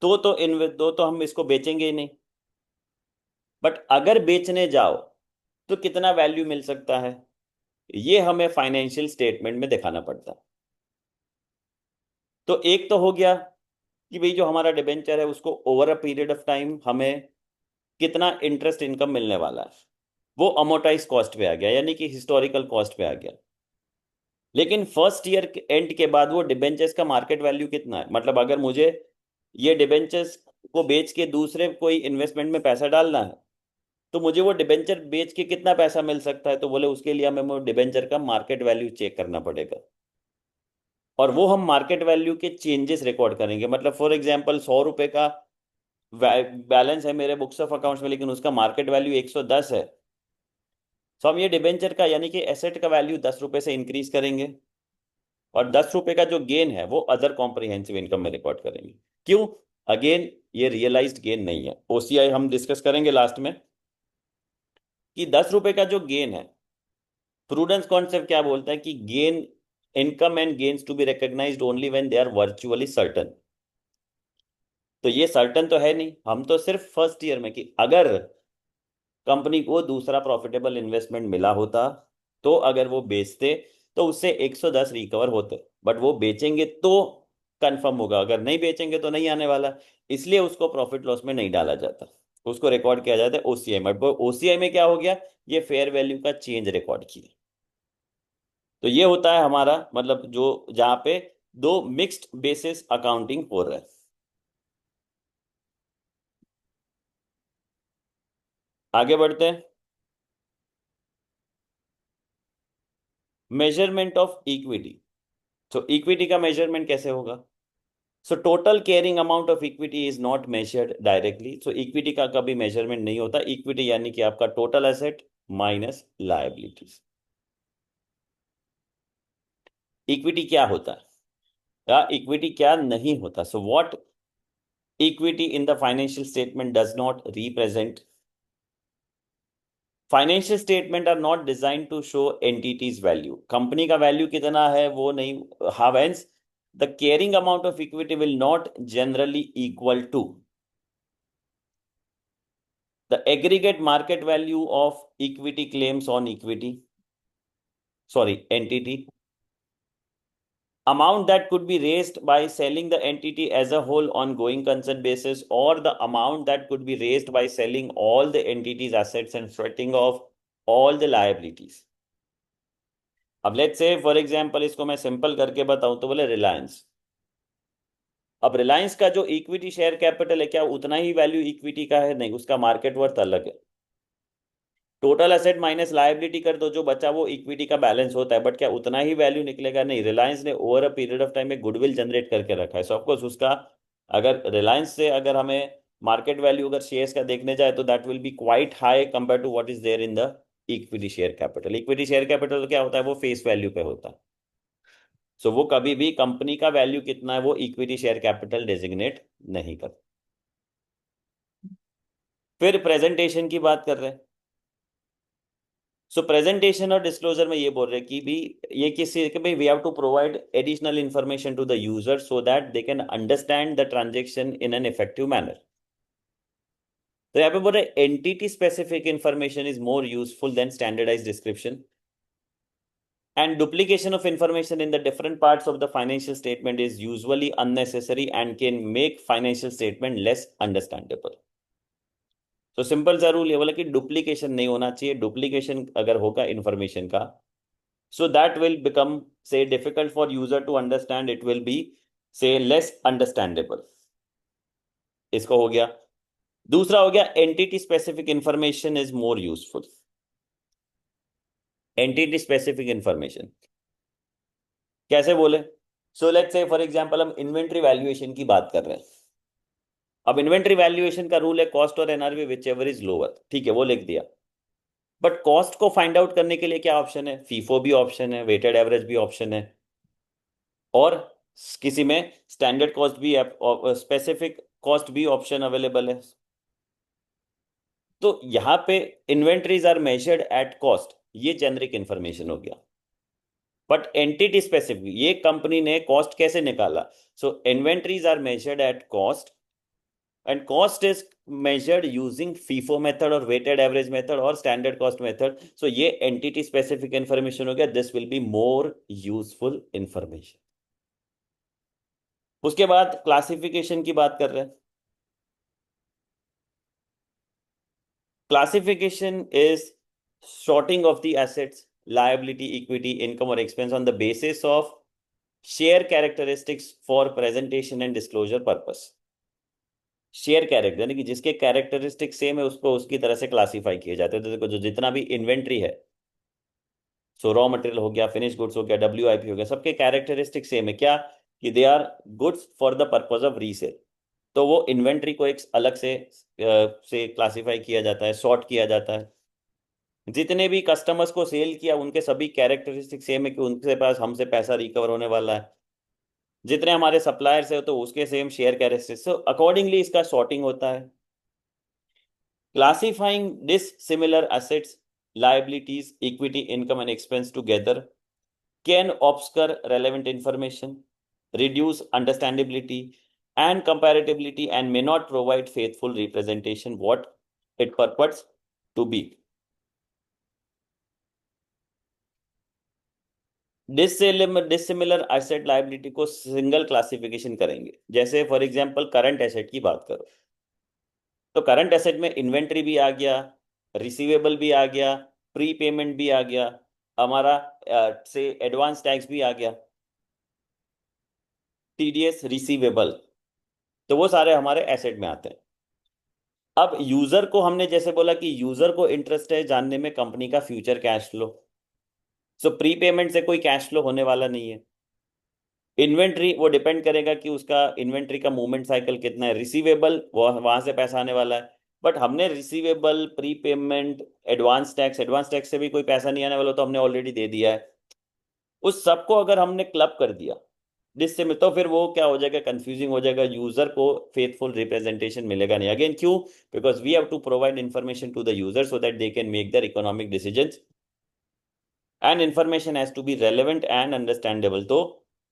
तो हम इसको बेचेंगे ही नहीं। बट अगर बेचने जाओ तो कितना वैल्यू मिल सकता है, ये हमें फाइनेंशियल स्टेटमेंट में दिखाना पड़ता है। तो एक तो हो गया कि भाई जो हमारा डिबेंचर है उसको over a period of time हमें कितना इंटरेस्ट इनकम मिलने वाला है, वो अमोटाइज कॉस्ट पे आ गया, यानी कि हिस्टोरिकल कॉस्ट पे आ गया। लेकिन फर्स्ट ईयर एंड के बाद वो डिबेंचर्स का मार्केट वैल्यू कितना है, मतलब अगर मुझे ये डिबेंचर्स को बेच के दूसरे कोई इन्वेस्टमेंट में पैसा डालना है तो मुझे वो डिबेंचर बेच के कितना पैसा मिल सकता है, तो बोले उसके लिए हमें वो डिबेंचर का मार्केट वैल्यू चेक करना पड़ेगा। और वो हम मार्केट वैल्यू के चेंजेस रिकॉर्ड करेंगे, मतलब फॉर एग्जांपल 100 रुपए का बैलेंस है मेरे बुक्स ऑफ अकाउंट्स में लेकिन उसका मार्केट वैल्यू 110 है, तो हम ये डिबेंचर का यानी कि एसेट का वैल्यू 10 रुपए से इंक्रीज करेंगे और 10 रुपए का जो गेन है वो अदर कॉम्प्रिहेंसिव इनकम में रिकॉर्ड करेंगे। क्यों? अगेन, ये रियलाइज्ड गेन नहीं है, ओसीआई हम डिस्कस करेंगे लास्ट में कि 10 रुपए का जो गेन है, प्रूडेंस कॉन्सेप्ट क्या बोलता है कि gain, income and gains to be recognised only when they are virtually certain. तो ये सर्टन तो है नहीं, हम तो सिर्फ फर्स्ट ईयर में कि अगर कंपनी को दूसरा प्रॉफिटेबल इन्वेस्टमेंट मिला होता तो अगर वो बेचते तो उससे 110 रिकवर होते, बट वो बेचेंगे तो कंफर्म होगा, अगर नहीं बेचेंगे तो नहीं आने वाला, इसलिए उसको प्रॉफिट लॉस में नहीं डाला जाता, उसको रिकॉर्ड किया जाता है ओसीआई में। ओसीआई में क्या हो गया, ये फेयर वैल्यू का चेंज रिकॉर्ड किया। तो ये होता है हमारा मतलब जो जहां पे दो मिक्स्ड बेसिस अकाउंटिंग हो रहा है। आगे बढ़ते हैं। Measurement of equity. तो इक्विटी का मेजरमेंट कैसे होगा? So total carrying amount of equity is not measured directly, so equity का कभी मेजरमेंट नहीं होता। इक्विटी यानी कि आपका total asset minus liabilities. Equity क्या होता है या इक्विटी क्या नहीं होता? So what equity in the financial statement does not represent, financial statement are not design to show entity's value, company का वैल्यू कितना है वो नहीं, हावेंस the carrying amount of equity will not generally equal to the aggregate market value of equity claims on equity, sorry, entity, amount that could be raised by selling the entity as a whole on going concern basis, or the amount that could be raised by selling all the entity's assets and shredding of all the liabilities। अब let's say for example इसको मैं simple करके बताऊं तो बोले रिलायंस, अब रिलायंस का जो इक्विटी शेयर कैपिटल है क्या उतना ही वैल्यू इक्विटी का है? नहीं, उसका मार्केट वर्थ अलग है। टोटल एसेट माइनस लायबिलिटी कर दो, जो बचा वो इक्विटी का बैलेंस होता है, बट क्या उतना ही वैल्यू निकलेगा? नहीं, रिलायंस ने over a period of time में गुडविल जनरेट करके रखा है, सो ऑफकोर्स उसका, अगर रिलायंस से अगर हमें मार्केट वैल्यू अगर शेयर्स का देखने जाए तो that will be quite high compare to what is there in the equity share capital. Equity share capital तो क्या होता है, वो फेस वैल्यू पे होता है, सो वो कभी भी कंपनी का वैल्यू कितना है वो इक्विटी शेयर कैपिटल डेजिग्नेट नहीं करता। फिर प्रेजेंटेशन की बात कर रहे हैं। सो प्रेजेंटेशन और डिस्क्लोजर में ये बोल रहे हैं कि भी ये किसी कि भाई we have to provide additional information to the user so that they can understand the transaction in an effective manner. तो यहाँ पे बोल रहे entity specific information is more useful than standardise description. And duplication of information in the different parts of the financial statement is usually unnecessary and can make financial statement less understandable. तो simple सा rule ये बोला कि duplication नहीं होना चाहिए. Duplication अगर होगा इंफॉर्मेशन का, so that will become say difficult for user to understand. It will be say less understandable. इसको हो गया. दूसरा हो गया entity specific information is more useful. Entity specific information कैसे बोले? So let's say for example हम इन्वेंट्री वैल्यूएशन की बात कर रहे हैं. अब इन्वेंट्री वैल्यूएशन का रूल है कॉस्ट और NRV which ever is lower. ठीक है, वो लिख दिया. बट कॉस्ट को फाइंड आउट करने के लिए क्या ऑप्शन है? फीफो भी ऑप्शन है, वेटेड एवरेज भी ऑप्शन है, और किसी में स्टैंडर्ड कॉस्ट भी, स्पेसिफिक कॉस्ट भी ऑप्शन अवेलेबल है. तो यहां पे inventories are measured at cost, ये जेनरिक इंफॉर्मेशन हो गया. बट एंटिटी स्पेसिफिक, ये कंपनी ने कॉस्ट कैसे निकाला? So inventories are measured at cost and cost is measured using FIFO method और weighted average method और standard cost method. So ये entity specific information हो गया. This will be more useful information. उसके बाद क्लासिफिकेशन की बात कर रहे हैं. Classification is sorting of the assets, liability, equity, income or expense on the basis of share characteristics for presentation and disclosure purpose. Share character यानी कि जिसके कैरेक्टरिस्टिक सेम है उसको उसकी तरह से क्लासिफाई किए जाते हैं. तो देखो जो जितना भी इन्वेंट्री है, सो रॉ मटेरियल हो गया, फिनिश गुड्स हो गया, WIP हो गया, सबके कैरेक्टरिस्टिक सेम है. क्या? कि they are goods for the purpose of resale. तो वो इन्वेंट्री को एक अलग से क्लासिफाई किया जाता है, सॉर्ट किया जाता है. जितने भी कस्टमर्स को सेल किया उनके सभी कैरेक्टरिस्टिक सेम है कि उनके पास हमसे पैसा रिकवर होने वाला है. जितने हमारे सप्लायर्स है तो उसके same shear characteristics. So accordingly इसका सॉर्टिंग होता है. Classifying dissimilar assets, liabilities, equity, income, and expense together can obscure relevant information, reduce understandability and comparability, and may not provide faithful representation what it purports to be. Dissimilar asset liability को single classification करेंगे. जैसे for example current asset की बात करो तो current asset में inventory भी आ गया, रिसीवेबल भी आ गया, प्री पेमेंट भी आ गया, हमारा से एडवांस टैक्स भी आ गया, TDS रिसीवेबल. तो वो सारे हमारे एसेट में आते हैं. अब यूजर को हमने जैसे बोला कि यूजर को इंटरेस्ट है जानने में कंपनी का फ्यूचर कैश फ्लो. सो प्री पेमेंट से कोई कैश फ्लो होने वाला नहीं है. इन्वेंट्री वो डिपेंड करेगा कि उसका इन्वेंट्री का मूवमेंट साइकिल कितना है. रिसीवेबल वो वहां से पैसा आने वाला है. बट हमने receivable, pre payment, advance tax से भी कोई पैसा नहीं आने वाला, तो हमने ऑलरेडी दे दिया है. उस सबको अगर हमने क्लब कर दिया जिससे में, तो फिर वो क्या हो जाएगा? कंफ्यूजिंग हो जाएगा. यूजर को फेथफुल रिप्रेजेंटेशन मिलेगा नहीं. अगेन क्यों? Because we have to provide information to the user so that they can make their economic decisions and information has to be relevant and understandable. So,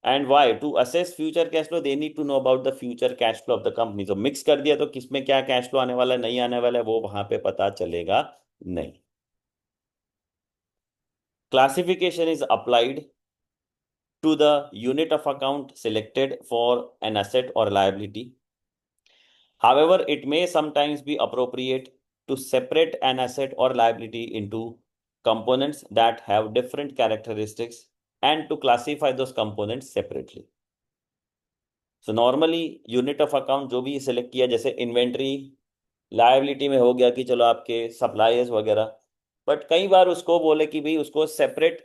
and why? To assess future cash flow, they need to know about the future cash flow of the company. So mix कर दिया तो किसमें क्या cash flow आने वाला है, नहीं आने वाला है, वो वहां पे पता चलेगा नहीं. Classification is applied to the unit of account selected for an asset or liability. However, it may sometimes be appropriate to separate an asset or liability into components that have different characteristics and to classify those components separately. So normally unit of account जो भी select किया, जैसे inventory liability में हो गया कि चलो आपके सप्लायर्स वगैरह, बट कई बार उसको बोले कि भाई उसको सेपरेट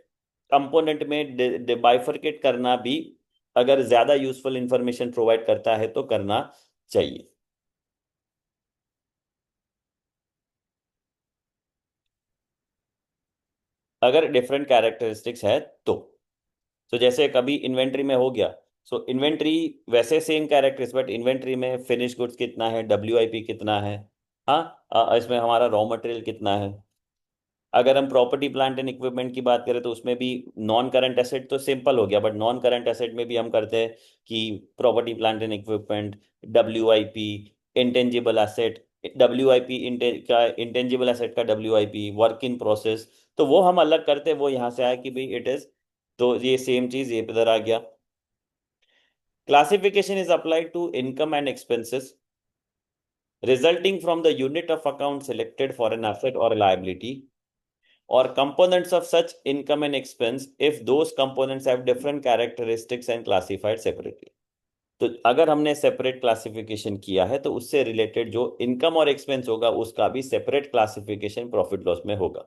कंपोनेंट में बाइफरकेट करना भी अगर ज्यादा यूजफुल इंफॉर्मेशन प्रोवाइड करता है तो करना चाहिए. अगर डिफरेंट कैरेक्टरिस्टिक्स है तो जैसे कभी इन्वेंट्री में हो गया, सो इन्वेंट्री वैसे सेम कैरेक्टरिस्ट, बट इन्वेंट्री में फिनिश गुड्स कितना है, WIP कितना है, हाँ, इसमें हमारा रॉ मटेरियल कितना है. अगर हम प्रॉपर्टी प्लांट एंड इक्विपमेंट की बात करें तो उसमें भी नॉन करंट एसेट तो सिंपल हो गया, बट नॉन करंट एसेट में भी हम करते हैं कि property plant and equipment, WIP, intangible asset, WIP का इंटेंजिबल एसेट का WIP, वर्क इन प्रोसेस. तो वो हम अलग करते हैं. वो यहाँ से आया कि भाई इट इज तो ये सेम चीज ये इधर आ गया। Classification is applied to income and expenses resulting from the unit of account selected for an asset or a liability or components of such income and expense if those components have different characteristics and classified separately। तो अगर हमने separate classification किया है तो उससे related जो income और expense होगा उसका भी सेपरेट क्लासिफिकेशन प्रॉफिट लॉस में होगा।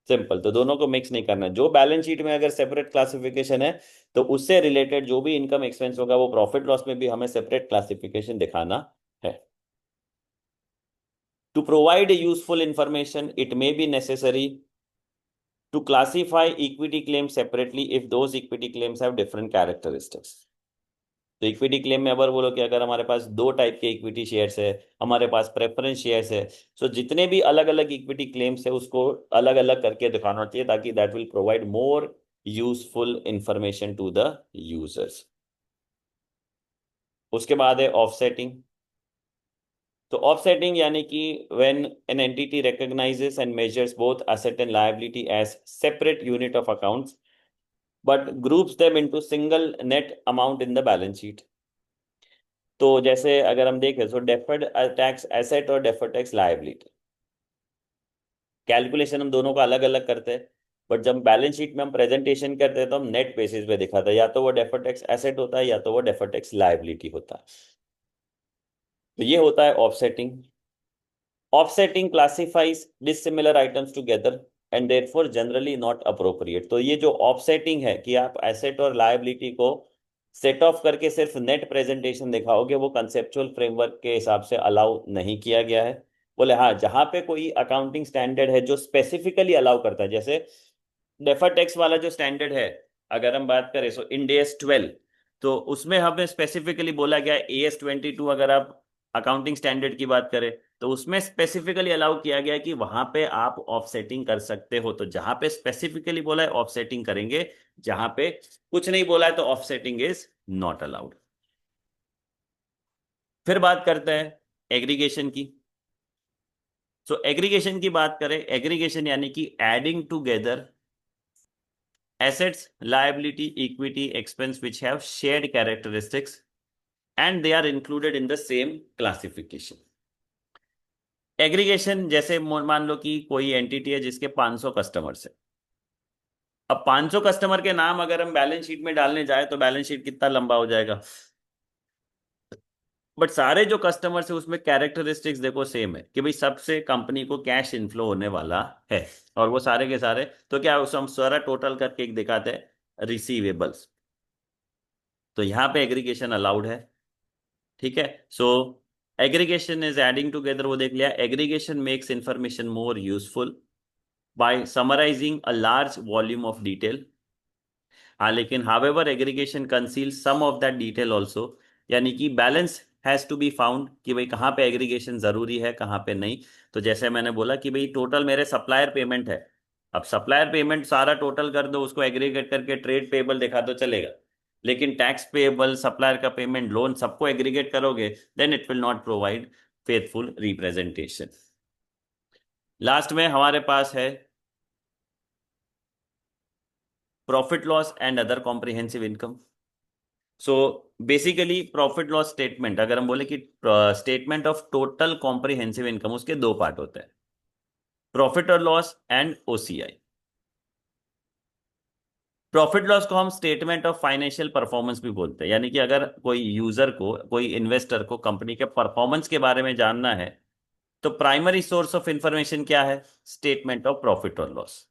सिंपल, तो दोनों को मिक्स नहीं करना। जो बैलेंस शीट में अगर सेपरेट क्लासिफिकेशन है तो उससे रिलेटेड जो भी इनकम एक्सपेंस होगा वो प्रॉफिट लॉस में भी हमें सेपरेट क्लासिफिकेशन दिखाना है। To provide useful information, it may be necessary to classify equity claims separately if those equity claims have different characteristics। तो इक्विटी क्लेम में अगर बोलो कि अगर हमारे पास दो टाइप के इक्विटी शेयर्स है, हमारे पास प्रेफरेंस शेयर्स है, सो जितने भी अलग अलग इक्विटी क्लेम्स है उसको अलग अलग करके दिखाना चाहिए ताकि that will provide more useful information to the users. उसके बाद है ऑफसेटिंग। तो ऑफसेटिंग यानी कि when an entity recognizes and measures both asset and liability as separate unit of accounts but groups them into single net amount in the balance sheet। तो जैसे अगर हम देखें तो डेफर्ड टैक्स एसेट और डेफर्ड टैक्स लायबिलिटी कैलकुलेशन हम दोनों का अलग अलग करते हैं, बट जब बैलेंस शीट में हम प्रेजेंटेशन करते हैं तो हम नेट बेसिस पे दिखाते हैं, या तो वो डेफर्ड टैक्स एसेट होता है या तो वो डेफर्ड टैक्स लायबिलिटी होता है। तो ये होता है offsetting. Offsetting classifies dissimilar items together and therefore generally not appropriate। तो ये जो ऑफसेटिंग है कि आप एसेट और लायबिलिटी को सेट ऑफ करके सिर्फ नेट प्रेजेंटेशन दिखाओगे, वो कंसेप्चुअल फ्रेमवर्क के हिसाब से अलाउ नहीं किया गया है। बोले हाँ, जहां पे कोई अकाउंटिंग स्टैंडर्ड है जो स्पेसिफिकली अलाउ करता है, जैसे डेफर टैक्स वाला जो स्टैंडर्ड है अगर हम बात करें सो इंड एस 12, तो उसमें हमें स्पेसिफिकली बोला गया AS 22। अगर आप अकाउंटिंग स्टैंडर्ड की बात करें तो उसमें स्पेसिफिकली अलाउ किया गया कि वहां पे आप ऑफसेटिंग कर सकते हो। तो जहां पे स्पेसिफिकली बोला है ऑफसेटिंग करेंगे, जहां पे कुछ नहीं बोला है तो ऑफसेटिंग इज नॉट अलाउड। फिर बात करते हैं एग्रीगेशन की। सो एग्रीगेशन की बात करें, एग्रीगेशन यानी कि adding together assets, liability, equity, expense which have shared characteristics and they are included in the same classification। Aggregation जैसे मान लो कि कोई एंटिटी है जिसके 500 कस्टमर्स है। अब 500 कस्टमर के नाम अगर हम बैलेंस शीट में डालने जाए तो बैलेंस शीट कितना लंबा हो जाएगा, बट सारे जो कस्टमर्स है उसमें कैरेक्टरिस्टिक्स देखो सेम है कि भाई सबसे कंपनी को कैश इनफ्लो होने वाला है, और वो सारे के सारे तो क्या उस हम सारा टोटल करके एक दिखाते हैं रिसीवेबल्स। तो यहाँ पे एग्रीगेशन अलाउड है। ठीक है। So aggregation is adding together, वो देख लिया। Aggregation makes information more useful by summarising a large volume of detail. हाँ, लेकिन however aggregation conceal some of that detail also, यानी कि balance has to be found कि भाई कहाँ पे एग्रीगेशन जरूरी है कहाँ पे नहीं। तो जैसे मैंने बोला कि भाई टोटल मेरे सप्लायर पेमेंट है, अब सप्लायर पेमेंट सारा टोटल कर दो, उसको एग्रीगेट करके ट्रेड पेबल दिखा दो चलेगा, लेकिन टैक्स पेबल, सप्लायर का पेमेंट, लोन सबको एग्रीगेट करोगे then it will not provide faithful representation. Last में हमारे पास है profit loss and other comprehensive income. So basically profit loss statement अगर हम बोले कि statement of total comprehensive income, उसके दो पार्ट होते हैं, प्रॉफिट और loss and OCI। Profit loss को हम स्टेटमेंट ऑफ फाइनेंशियल परफॉर्मेंस भी बोलते हैं, यानी कि अगर कोई यूजर को, कोई इन्वेस्टर को कंपनी के परफॉर्मेंस के बारे में जानना है तो प्राइमरी सोर्स ऑफ इंफॉर्मेशन क्या है, स्टेटमेंट ऑफ प्रॉफिट और लॉस।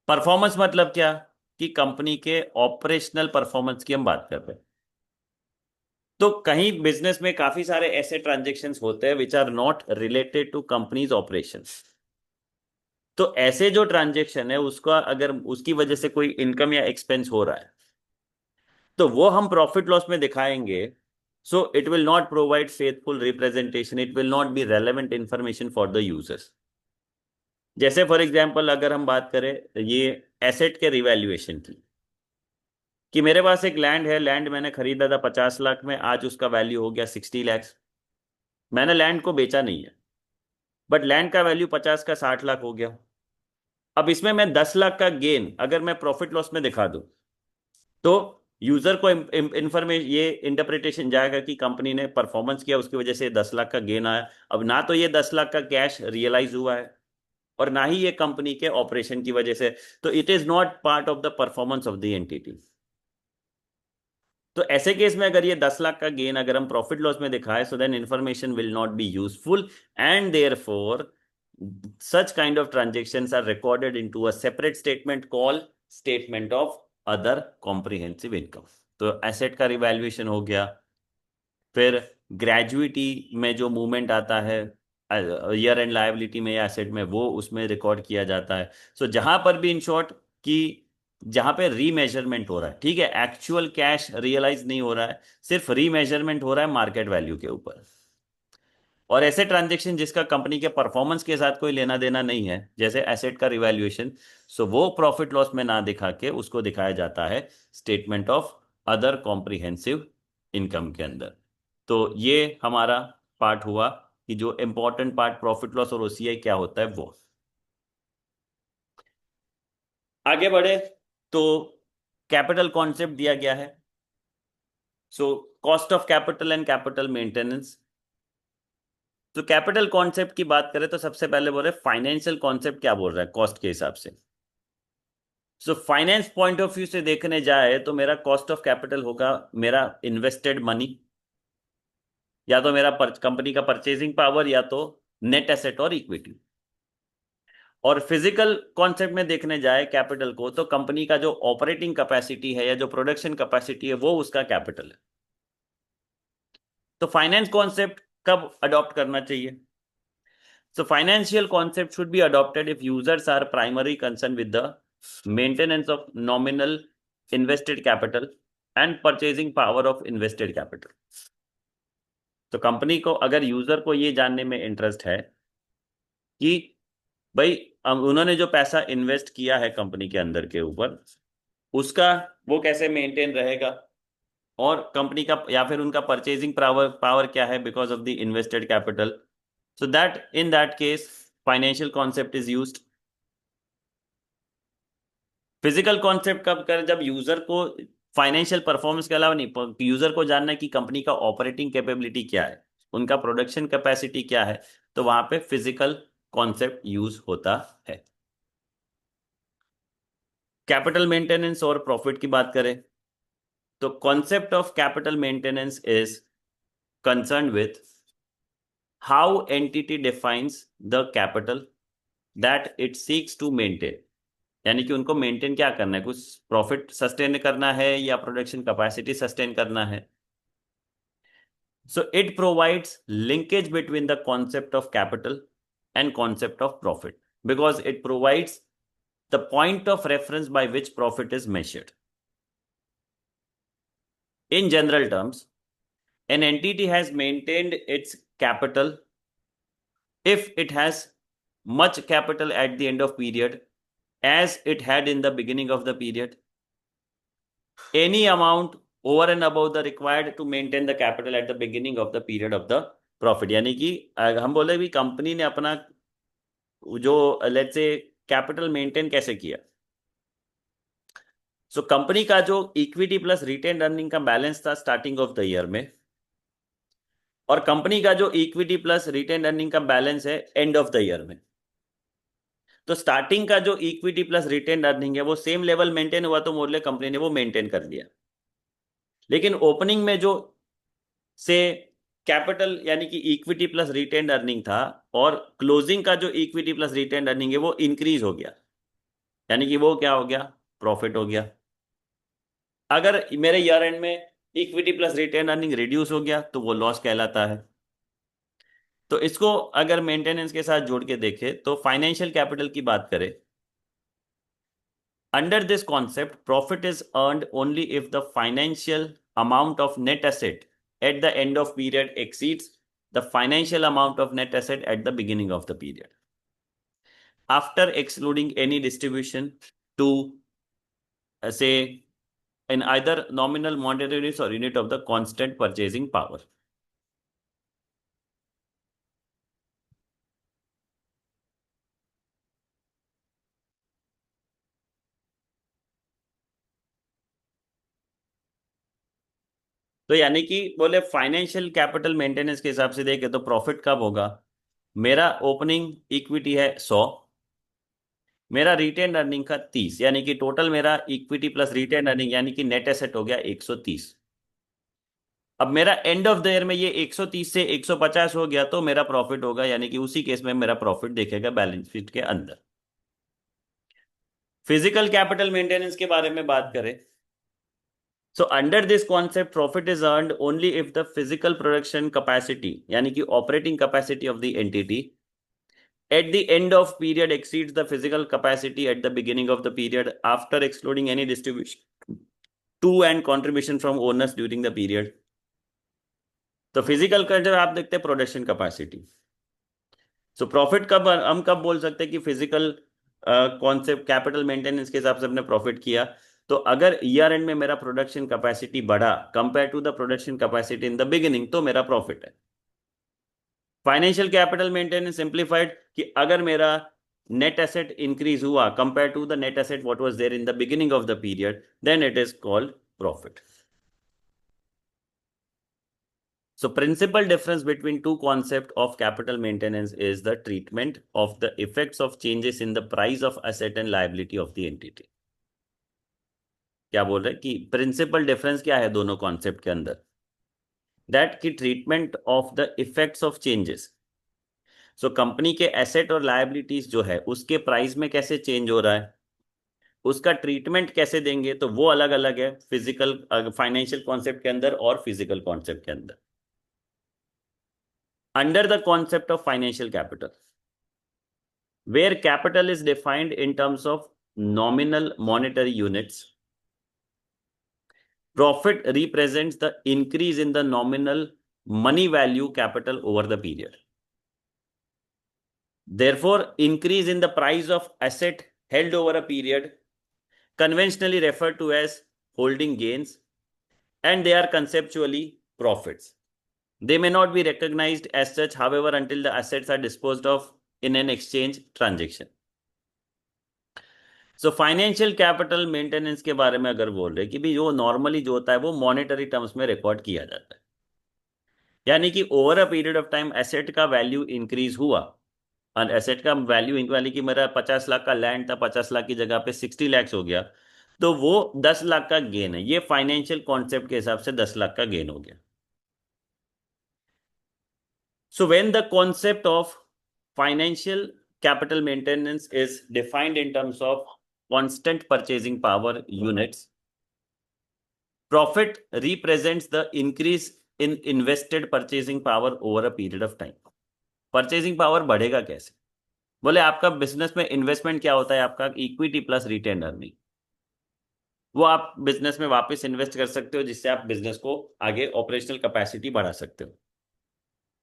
परफॉर्मेंस मतलब क्या, कि कंपनी के ऑपरेशनल परफॉर्मेंस की हम बात कर रहे हैं। तो कहीं बिजनेस में काफी सारे ऐसे ट्रांजेक्शन्स होते हैं which are not related to company's operations. तो ऐसे जो ट्रांजेक्शन है उसका अगर उसकी वजह से कोई इनकम या एक्सपेंस हो रहा है तो वो हम प्रॉफिट लॉस में दिखाएंगे। So it will not provide faithful representation, it will not B relevant information for the users. जैसे फॉर एग्जाम्पल अगर हम बात करें ये एसेट के रिवैल्यूएशन की, कि मेरे पास एक लैंड है, लैंड मैंने खरीदा था 50 लाख में, आज उसका वैल्यू हो गया 60 लाख। मैंने लैंड को बेचा नहीं है, बट लैंड का वैल्यू 50 का 60 लाख हो गया। अब इसमें मैं 10 लाख का गेन अगर मैं प्रॉफिट लॉस में दिखा दूं तो यूजर को इंफॉर्मेशन ये इंटरप्रिटेशन जाएगा कि कंपनी ने परफॉर्मेंस किया उसकी वजह से 10 लाख का गेन आया। अब ना तो ये 10 लाख का कैश रियलाइज हुआ है और ना ही ये कंपनी के ऑपरेशन की वजह से, तो it is not part of the performance of the entity. तो ऐसे केस में अगर ये 10 लाख का गेन अगर हम प्रॉफिट लॉस में दिखाए, so then information will not be useful and therefore such kind of transactions are recorded into a separate statement called statement of other comprehensive income। तो एसेट का रिवैल्यूएशन हो गया, फिर ग्रेजुइटी में जो मूवमेंट आता है ईयर एंड लायबिलिटी में या एसेट में, वो उसमें रिकॉर्ड किया जाता है। सो जहां पर भी इन शॉर्ट कि जहां पे रीमेजरमेंट हो रहा है, ठीक है, एक्चुअल कैश रियलाइज नहीं हो रहा है, सिर्फ रीमेजरमेंट हो रहा है मार्केट वैल्यू के ऊपर। और ऐसे ट्रांजेक्शन जिसका कंपनी के परफॉर्मेंस के साथ कोई लेना देना नहीं है, जैसे एसेट का रिवैल्यूएशन, सो वो प्रॉफिट लॉस में ना दिखा के उसको दिखाया जाता है statement of other comprehensive income के अंदर। तो ये हमारा पार्ट हुआ कि जो इंपॉर्टेंट पार्ट प्रॉफिट लॉस और ओसीआई क्या होता है वो। आगे बढ़े तो कैपिटल कॉन्सेप्ट दिया गया है। So cost of capital and capital maintenance. तो कैपिटल कॉन्सेप्ट की बात करें तो सबसे पहले बोल रहे फाइनेंशियल कॉन्सेप्ट क्या बोल रहा है कॉस्ट के हिसाब से। So finance point of view से देखने जाए तो मेरा कॉस्ट ऑफ कैपिटल होगा मेरा इन्वेस्टेड मनी, या तो मेरा कंपनी का परचेजिंग पावर, या तो नेट एसेट और इक्विटी। और फिजिकल कॉन्सेप्ट में देखने जाए कैपिटल को तो कंपनी का जो ऑपरेटिंग कैपेसिटी है या जो प्रोडक्शन कैपेसिटी है वो उसका कैपिटल है। तो फाइनेंस कॉन्सेप्ट कब अडॉप्ट करना चाहिए? So financial concept should be adopted if users are primarily concerned with the maintenance of nominal invested capital and purchasing power of invested capital। तो कंपनी को अगर यूजर को ये जानने में इंटरेस्ट है कि भाई अब उन्होंने जो पैसा इन्वेस्ट किया है कंपनी के अंदर के ऊपर, उसका वो कैसे मेंटेन रहेगा, और कंपनी का या फिर उनका परचेजिंग पावर पावर क्या है because of the invested capital, so that in that case financial concept is used. Physical concept कब कर, जब यूजर को फाइनेंशियल परफॉर्मेंस के अलावा नहीं, यूजर को जानना है कि कंपनी का ऑपरेटिंग कैपेबिलिटी क्या है, उनका प्रोडक्शन कैपेसिटी क्या है, तो वहां पे फिजिकल कॉन्सेप्ट यूज होता है। कैपिटल मेंटेनेंस और प्रॉफिट की बात करें तो concept of capital maintenance is concern with how entity defines the capital that it seeks to maintain. यानी कि उनको मेंटेन क्या करना है, कुछ प्रॉफिट सस्टेन करना है या प्रोडक्शन कैपेसिटी सस्टेन करना है। So it provides linkage between the concept of capital and concept of profit because it provides the point of reference by which profit is measured. In general terms, an entity has maintained its capital if it has much capital at the end of period as it had in the beginning of the period. Any amount over and above the required to maintain the capital at the beginning of the period of the profit। यानी कि हम बोले भी company ने अपना जो let's say capital maintain कैसे किया। सो कंपनी का जो इक्विटी प्लस रिटेन अर्निंग का बैलेंस था स्टार्टिंग ऑफ द ईयर में, और कंपनी का जो इक्विटी प्लस रिटेन अर्निंग का बैलेंस है एंड ऑफ द ईयर में, तो स्टार्टिंग का जो इक्विटी प्लस रिटेन अर्निंग है वो सेम लेवल मेंटेन हुआ तो मोरले कंपनी ने वो मेंटेन कर लिया। लेकिन ओपनिंग में जो से कैपिटल यानी कि इक्विटी प्लस रिटेन अर्निंग था, और क्लोजिंग का जो इक्विटी प्लस रिटेन अर्निंग है वो इंक्रीज हो गया, यानी कि वो क्या हो गया, प्रॉफिट हो गया। अगर मेरे ईयर एंड में equity plus retain earning reduce हो गया तो वो लॉस कहलाता है। तो इसको अगर मेंटेनेंस के साथ जोड़ के देखें तो फाइनेंशियल कैपिटल की बात करें, under this concept profit is earned only if the financial amount of net asset at the end of period exceeds the financial amount of net asset at the beginning of the period after excluding any distribution to say in either nominal monetary units or unit of the constant purchasing power। तो यानी कि बोले financial capital maintenance के हिसाब से देखे तो profit कब होगा? मेरा ओपनिंग इक्विटी है 100, मेरा रिटेन अर्निंग का 30, यानी कि टोटल मेरा इक्विटी प्लस रिटेन अर्निंग यानी कि नेट एसेट हो गया 130। अब मेरा एंड ऑफ द ईयर में ये 130 से 150 हो गया तो मेरा प्रॉफिट होगा, यानी कि उसी केस में मेरा प्रॉफिट देखेगा बैलेंस शीट के अंदर। फिजिकल कैपिटल मेंटेनेंस के बारे में बात करें, so under this concept profit is earned only if the physical production capacity यानी कि operating capacity of the entity at the end of period exceeds the physical capacity at the beginning of the period after excluding any distribution to and contribution from owners during the period। तो physical का जब आप देखते हैं production capacity, so profit कब हम कब बोल सकते हैं कि फिजिकल कॉन्सेप्ट कैपिटल मेंटेनेंस के हिसाब से हमने प्रॉफिट किया, तो अगर ईयर एंड में मेरा प्रोडक्शन कैपेसिटी बढ़ा compare to the production capacity in the beginning तो मेरा प्रॉफिट है। फाइनेंशियल कैपिटल मेंटेनेंस सिंप्लीफाइड कि अगर मेरा नेट एसेट इंक्रीज हुआ compare to the net asset what was there in the beginning of the period then it is called profit. So principal difference between two concept of capital maintenance is the treatment of the effects of changes in the price of asset and liability of the entity। क्या बोल रहे हैं कि principal difference क्या है दोनों concept के अंदर? दैट की treatment of the effects of changes. So company के एसेट और लायबिलिटीज जो है उसके प्राइस में कैसे चेंज हो रहा है, उसका ट्रीटमेंट कैसे देंगे, तो वो अलग अलग है फिजिकल फाइनेंशियल कॉन्सेप्ट के अंदर और फिजिकल कॉन्सेप्ट के अंदर। Under the concept of financial capital where capital is defined in terms of nominal monetary units, profit represents the increase in the nominal money value capital over the period। Therefore increase in the price of asset held over a period conventionally referred to as holding gains, and they are conceptually profits। They may not be recognized as such, however, until the assets are disposed of in an exchange transaction। So financial capital maintenance के बारे में अगर बोल रहे कि भी जो normally जो होता है वो मॉनेटरी टर्म्स में रिकॉर्ड किया जाता है, यानी कि over a period of time asset का वैल्यू इंक्रीज हुआ और एसेट का वैल्यू वाली कि मेरा 50 लाख का लैंड था 50 लाख की जगह पे 60 लैक्स हो गया तो वो 10 लाख का गेन है। ये फाइनेंशियल कॉन्सेप्ट के हिसाब से 10 लाख का गेन हो गया। So when the concept of financial capital maintenance is defined in terms of constant purchasing power units, profit represents the increase in invested purchasing power over a period of time। Purchasing power बढ़ेगा कैसे? बोले आपका business में investment क्या होता है, आपका equity plus retain earning, वो आप बिजनेस में वापस इन्वेस्ट कर सकते हो जिससे आप बिजनेस को आगे ऑपरेशनल कैपेसिटी बढ़ा सकते हो।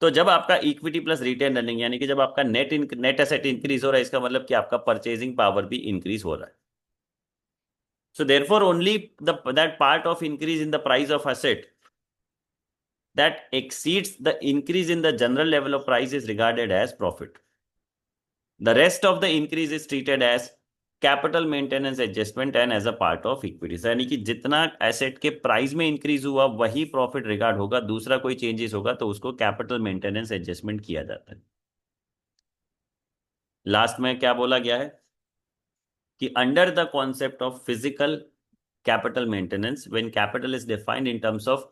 तो जब आपका इक्विटी प्लस रिटेन अर्निंग यानी कि जब आपका नेट एसेट इंक्रीज हो रहा है इसका मतलब कि आपका परचेसिंग पावर भी इंक्रीज हो रहा है। So therefore only that part of increase in the price of asset that exceeds the increase in the general level of price is regarded as profit। The rest of the increase is treated as capital maintenance adjustment and as a part of equity। यानी कि जितना asset के price में increase हुआ वही profit regard होगा, दूसरा कोई चेंजेस होगा तो उसको कैपिटल मेंटेनेंस एडजस्टमेंट किया जाता है। लास्ट में क्या बोला गया है कि under the concept of physical capital maintenance, when capital is defined in terms of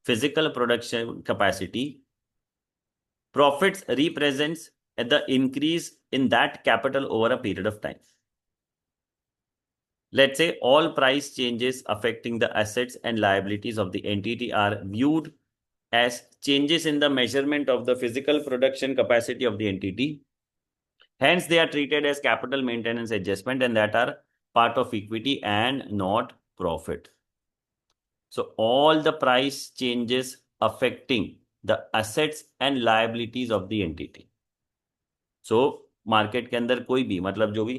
physical production capacity, profits represents the increase in that capital over a period of time। Let's say all price changes affecting the assets and liabilities of the entity are viewed as changes in the measurement of the physical production capacity of the entity, hence they are treated as capital maintenance adjustment and that are part of equity and not profit। So all the price changes affecting the assets and liabilities of the entity। So market के अंदर कोई भी मतलब जो भी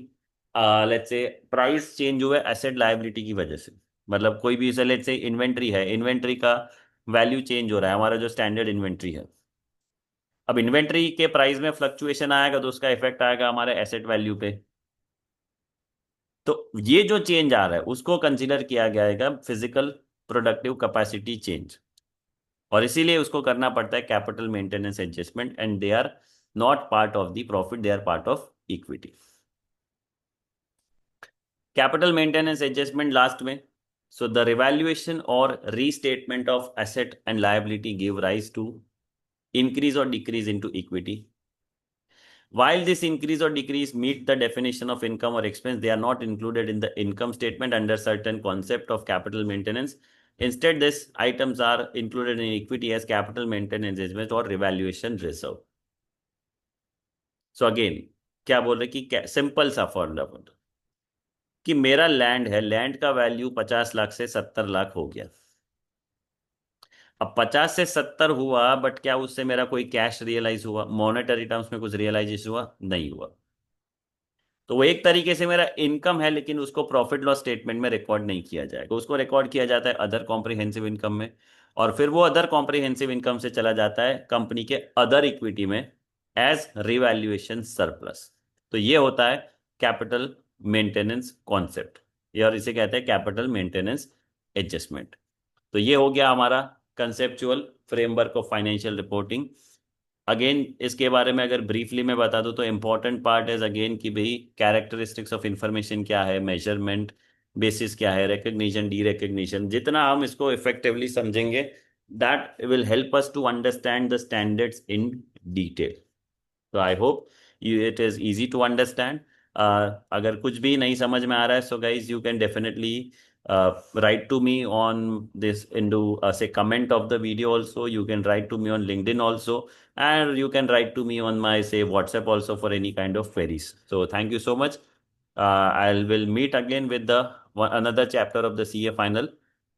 let's say price change हुआ है asset liability की वजह से, मतलब कोई भी इसे लेट्स से इन्वेंट्री है, इन्वेंट्री का वैल्यू चेंज हो रहा है, हमारा जो स्टैंडर्ड इन्वेंट्री है, अब इन्वेंट्री के प्राइस में फ्लक्चुएशन आएगा तो उसका इफेक्ट आएगा हमारे एसेट वैल्यू पे। तो ये जो चेंज आ रहा है उसको कंसिडर किया जाएगा फिजिकल प्रोडक्टिव कैपेसिटी चेंज। और इसीलिए उसको करना पड़ता है capital maintenance adjustment, and they are not part of the profit, they are part of equity. Capital maintenance adjustment last में। सो द रिवैल्यूएशन और restatement of asset and liability give rise to increase or decrease into equity. While this increase or decrease meet the definition of income or expense, they are not included in the income statement under certain concept of capital maintenance. Instead, these items are included in equity as capital maintenance expense or revaluation reserve. So again, क्या बोल रहे कि simple सा formula बोल रहे कि मेरा land है, लैंड का वैल्यू 50 लाख से 70 लाख हो गया। अब 50 से 70 हुआ, बट क्या उससे मेरा कोई कैश रियलाइज हुआ, मॉनेटरी टर्म्स में कुछ रियलाइजेशन हुआ? नहीं हुआ। तो वो एक तरीके से मेरा इनकम है, लेकिन उसको प्रॉफिट लॉस स्टेटमेंट में रिकॉर्ड नहीं किया जाएगा, उसको रिकॉर्ड किया जाता है अदर कॉम्प्रिहेंसिव इनकम में, और फिर वो अदर कॉम्प्रिहेंसिव इनकम से चला जाता है कंपनी के अदर इक्विटी में एज रिवैल्यूएशन सरप्लस। तो ये होता है कैपिटल मेंटेनेंस कॉन्सेप्ट, और इसे कहते हैं कैपिटल मेंटेनेंस एडजस्टमेंट। तो ये हो गया हमारा conceptual framework of financial reporting. Again इसके बारे में अगर ब्रीफली मैं बता दूं तो इम्पोर्टेंट पार्ट इज अगेन कि भाई कैरेक्टरिस्टिक्स ऑफ इंफॉर्मेशन क्या है, मेजरमेंट बेसिस क्या है, रिकग्निशन डी रिकग्निशन, जितना हम इसको इफेक्टिवली समझेंगे that will help us to understand the standards in detail. तो I hope you it is easy to understand. अगर कुछ भी नहीं समझ में आ रहा है, so guys you can definitely write to me on this into say comment of the video also. You can write to me on LinkedIn also, and you can write to me on my say WhatsApp also for any kind of queries. So thank you so much. I will meet again with the another chapter of the CA final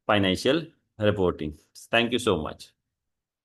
financial reporting. Thank you so much.